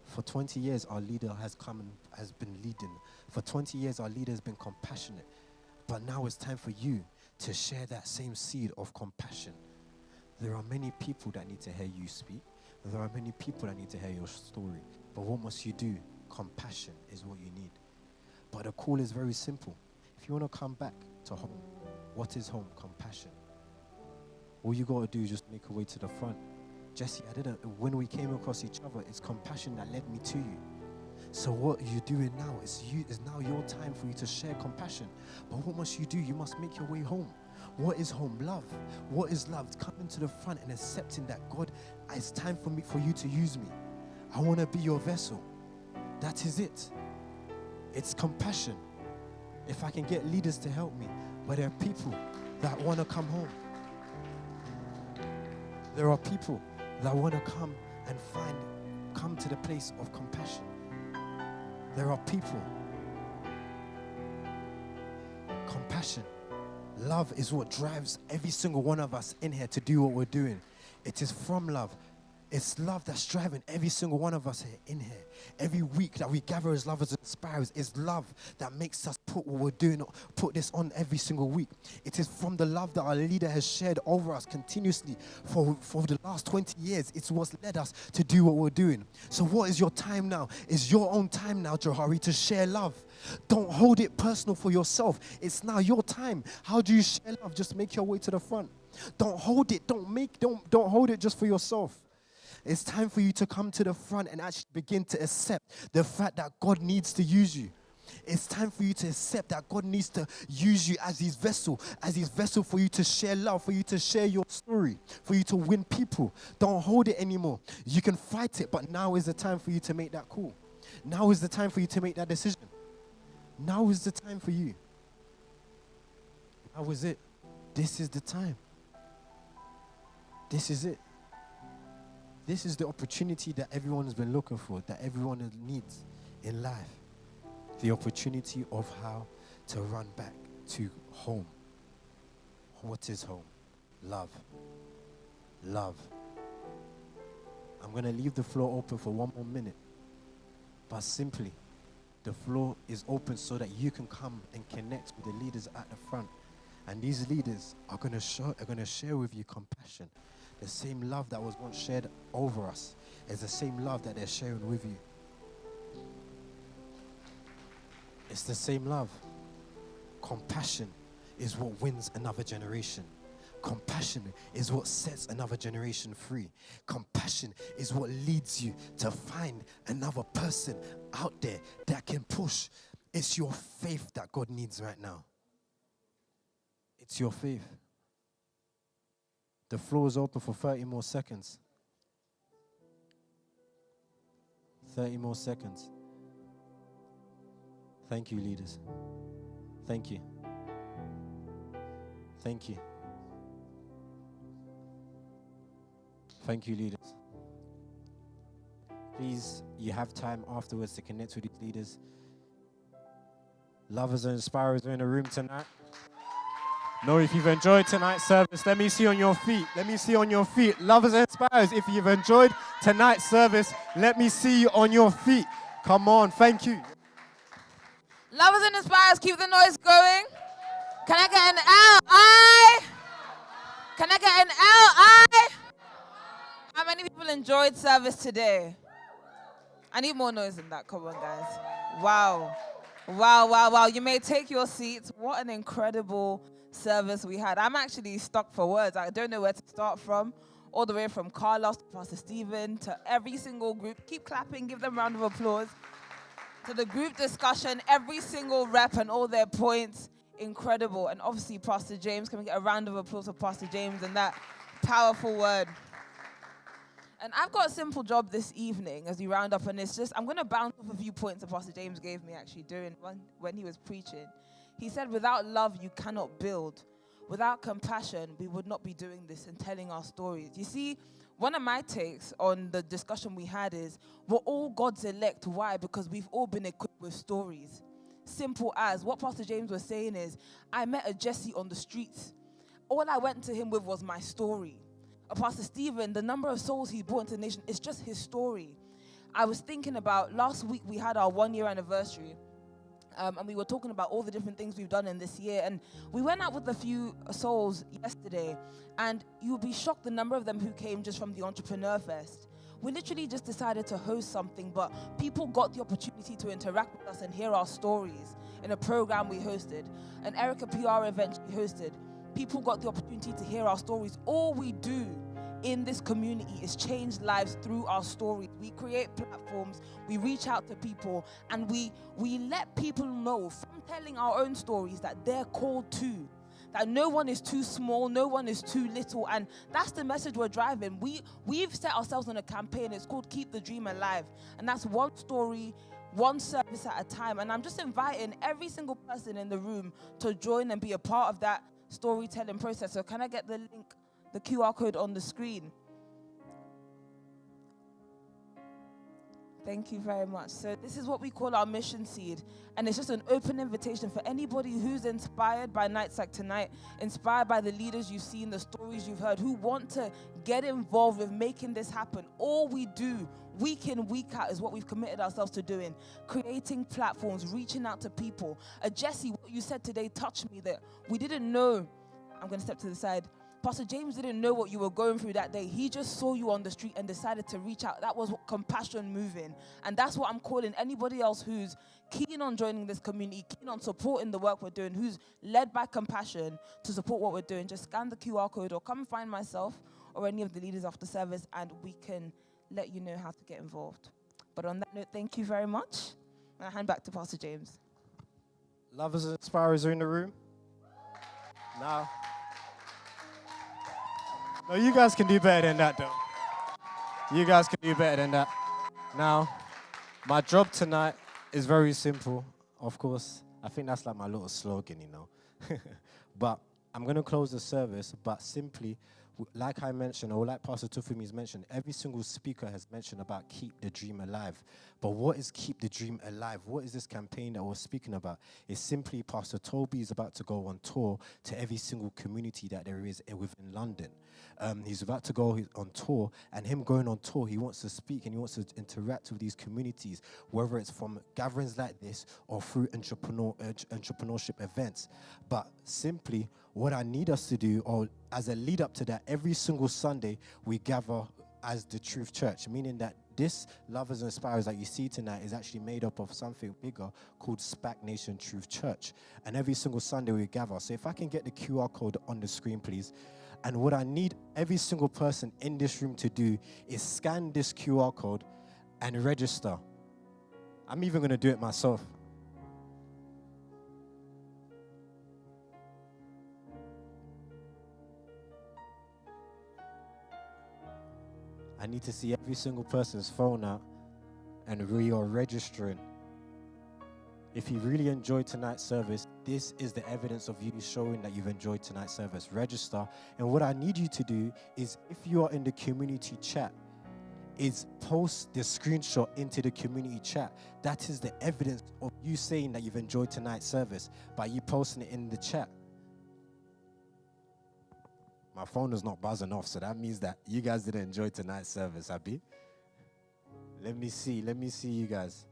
For 20 years, our leader has come and has been leading. For 20 years, our leader has been compassionate. But now it's time for you to share that same seed of compassion. There are many people that need to hear you speak. There are many people that need to hear your story. But what must you do? Compassion is what you need. But the call is very simple. If you want to come back to home, what is home? Compassion. All you got to do is just make a way to the front. Jesse, when we came across each other, it's compassion that led me to you. So what you're doing now is now your time for you to share compassion. But what must you do? You must make your way home. What is home? Love. What is love? Coming to the front and accepting that God, it's time for you to use me. I want to be your vessel. That is it. It's compassion. If I can get leaders to help me, but there are people that want to come home. There are people that want to come to the place of compassion. There are people. Compassion. Love is what drives every single one of us in here to do what we're doing. It is from love. It's love that's driving every single one of us here in here. Every week that we gather as lovers and inspirers is love that makes us put what we're doing, put this on every single week. It is from the love that our leader has shared over us continuously for the last 20 years. It's what's led us to do what we're doing. So what is your time now? It's your own time now, Johari, to share love. Don't hold it personal for yourself. It's now your time. How do you share love? Just make your way to the front. Don't hold it. Don't hold it just for yourself. It's time for you to come to the front and actually begin to accept the fact that God needs to use you. It's time for you to accept that God needs to use you as his vessel for you to share love, for you to share your story, for you to win people. Don't hold it anymore. You can fight it, but now is the time for you to make that call. Now is the time for you to make that decision. Now is the time for you. Now is it. This is the time. This is it. This is the opportunity that everyone has been looking for, that everyone needs in life. The opportunity of how to run back to home. What is home? Love. Love. I'm going to leave the floor open for 1 more minute. But simply, the floor is open so that you can come and connect with the leaders at the front. And these leaders are going to share with you compassion. The same love that was once shared over us is the same love that they're sharing with you. It's the same love. Compassion is what wins another generation. Compassion is what sets another generation free. Compassion is what leads you to find another person out there that can push. It's your faith that God needs right now. It's your faith. The floor is open for 30 more seconds. 30 more seconds. Thank you, leaders. Thank you. Thank you. Thank you, leaders. Please, you have time afterwards to connect with these leaders. Lovers and inspirers are in the room tonight. Know if you've enjoyed tonight's service, let me see on your feet. Let me see on your feet. Lovers and inspirers, if you've enjoyed tonight's service, let me see you on your feet. Come on, thank you. Lovers and inspirers, keep the noise going. Can I get an L-I? Can I get an L-I? How many people enjoyed service today? I need more noise than that. Come on, guys. Wow. Wow, wow, wow. You may take your seats. What an incredible service we had. I'm actually stuck for words. I don't know where to start from. All the way from Carlos to Pastor Stephen to every single group. Keep clapping. Give them a round of applause. To the group discussion, every single rep and all their points. Incredible. And obviously, Pastor James. Can we get a round of applause for Pastor James and that powerful word? And I've got a simple job this evening as we round up, and it's just, I'm going to bounce off a few points that Pastor James gave me actually during when he was preaching. He said, without love, you cannot build. Without compassion, we would not be doing this and telling our stories. You see, one of my takes on the discussion we had is, we're all God's elect. Why? Because we've all been equipped with stories. Simple as, what Pastor James was saying is, I met a Jesse on the streets. All I went to him with was my story. Pastor Stephen, the number of souls he's brought into the nation, it's just his story. I was thinking about, last week we had our 1-year anniversary. And we were talking about all the different things we've done in this year. And we went out with a few souls yesterday. And you'll be shocked the number of them who came just from the Entrepreneur Fest. We literally just decided to host something, but people got the opportunity to interact with us and hear our stories in a program we hosted. An Erica PR event we hosted. People got the opportunity to hear our stories. All we do in this community is change lives through our stories. We create platforms, we reach out to people, and we let people know from telling our own stories that they're called too. That no one is too small, no one is too little, and that's the message we're driving. We've set ourselves on a campaign. It's called Keep the Dream Alive, and that's one story, one service at a time. And I'm just inviting every single person in the room to join and be a part of that storytelling process. So can I get the link, the QR code on the screen? Thank you very much. So this is what we call our mission seed. And it's just an open invitation for anybody who's inspired by nights like tonight, inspired by the leaders you've seen, the stories you've heard, who want to get involved with making this happen. All we do week in, week out is what we've committed ourselves to doing. Creating platforms, reaching out to people. Jesse, what you said today touched me, that we didn't know. I'm going to step to the side. Pastor James didn't know what you were going through that day. He just saw you on the street and decided to reach out. That was compassion moving. And that's what I'm calling anybody else who's keen on joining this community, keen on supporting the work we're doing, who's led by compassion to support what we're doing. Just scan the QR code or come and find myself or any of the leaders after service, and we can let you know how to get involved. But on that note, thank you very much. And I hand back to Pastor James. Lovers and inspirers are in the room. Now. No, you guys can do better than that, though. You guys can do better than that. Now, my job tonight is very simple, of course. I think that's like my little slogan, you know. But I'm going to close the service, but simply, like I mentioned, or like Pastor Tufumi's mentioned, every single speaker has mentioned about keep the dream alive. But what is keep the dream alive? What is this campaign that we're speaking about? It's simply Pastor Toby is about to go on tour to every single community that there is within London. He's about to go on tour, and him going on tour, he wants to speak and he wants to interact with these communities, whether it's from gatherings like this or through entrepreneurship events. But simply, what I need us to do, or as a lead up to that, every single Sunday we gather as the Truth Church, meaning that this Lovers and Inspirers that you see tonight is actually made up of something bigger called SPAC Nation Truth Church. And every single Sunday we gather. So if I can get the QR code on the screen, please. And what I need every single person in this room to do is scan this QR code and register. I'm even going to do it myself. I need to see every single person's phone out and we are registering. If you really enjoyed tonight's service, this is the evidence of you showing that you've enjoyed tonight's service. Register. And what I need you to do is, if you are in the community chat, is post the screenshot into the community chat. That is the evidence of you saying that you've enjoyed tonight's service by you posting it in the chat. My phone is not buzzing off, so that means that you guys didn't enjoy tonight's service, Abby. Let me see you guys.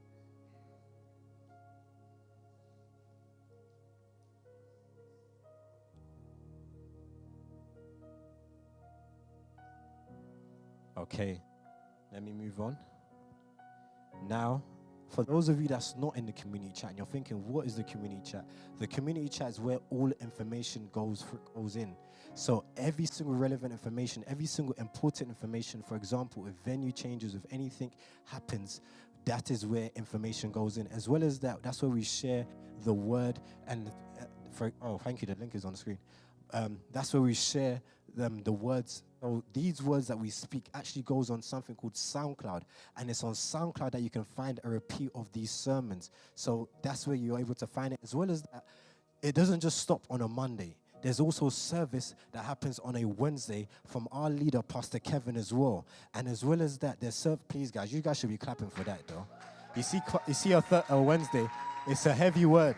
Okay, let me move on. Now, for those of you that's not in the community chat and you're thinking, what is the community chat? The community chat is where all information goes in. So every single relevant information, every single important information, for example, if venue changes, if anything happens, that is where information goes in. As well as that, that's where we share the word and, thank you, the link is on the screen. That's where we share the words. So these words that we speak actually goes on something called SoundCloud, and it's on SoundCloud that you can find a repeat of these sermons. So that's where you're able to find it. As well as that, it doesn't just stop on a Monday. There's also service that happens on a Wednesday from our leader, Pastor Kevin, as well. And as well as that, there's please guys, you guys should be clapping for that though. You see a Wednesday, it's a heavy word.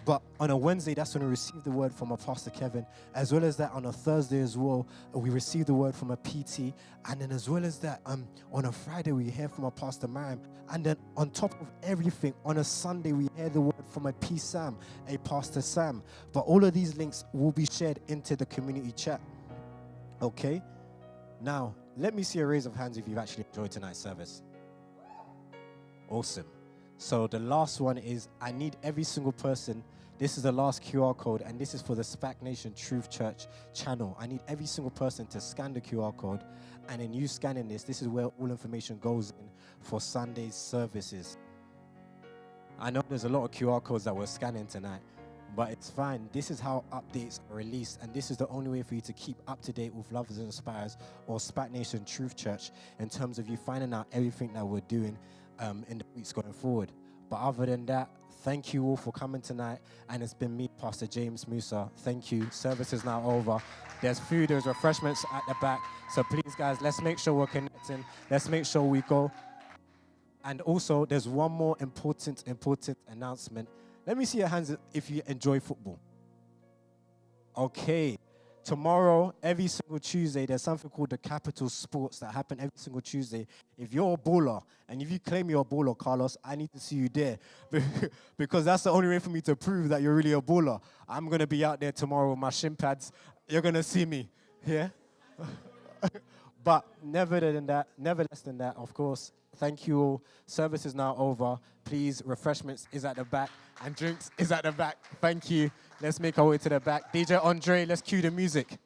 But on a Wednesday, that's when we receive the word from a Pastor Kevin. As well as that, on a Thursday as well, we receive the word from a PT. And then as well as that, on a Friday, we hear from a Pastor Mariam. And then on top of everything, on a Sunday, we hear the word from a P. Sam, a Pastor Sam. But all of these links will be shared into the community chat. Okay? Now, let me see a raise of hands if you've actually enjoyed tonight's service. Awesome. So the last one is, I need every single person. This is the last QR code, and this is for the SPAC Nation Truth Church channel. I need every single person to scan the QR code, and in you scanning this is where all information goes in for Sunday's services. I know there's a lot of QR codes that we're scanning tonight, but it's fine. This is how updates are released, and this is the only way for you to keep up to date with Lovers and Inspires or SPAC Nation Truth Church in terms of you finding out everything that we're doing in the weeks going forward. But other than that, thank you all for coming tonight. And it's been me, Pastor James Musa. Thank you. Service is now over. There's food, there's refreshments at the back. So please, guys, let's make sure we're connecting. Let's make sure we go. And also, there's one more important announcement. Let me see your hands if you enjoy football. Okay. Tomorrow, every single Tuesday, there's something called the Capital Sports that happen every single Tuesday. If you're a baller, and if you claim you're a baller, Carlos, I need to see you there. Because that's the only way for me to prove that you're really a baller. I'm going to be out there tomorrow with my shin pads. You're going to see me, yeah? But nevertheless than that, of course, thank you all. Service is now over. Please, refreshments is at the back, and drinks is at the back. Thank you. Let's make our way to the back. DJ Andre, let's cue the music.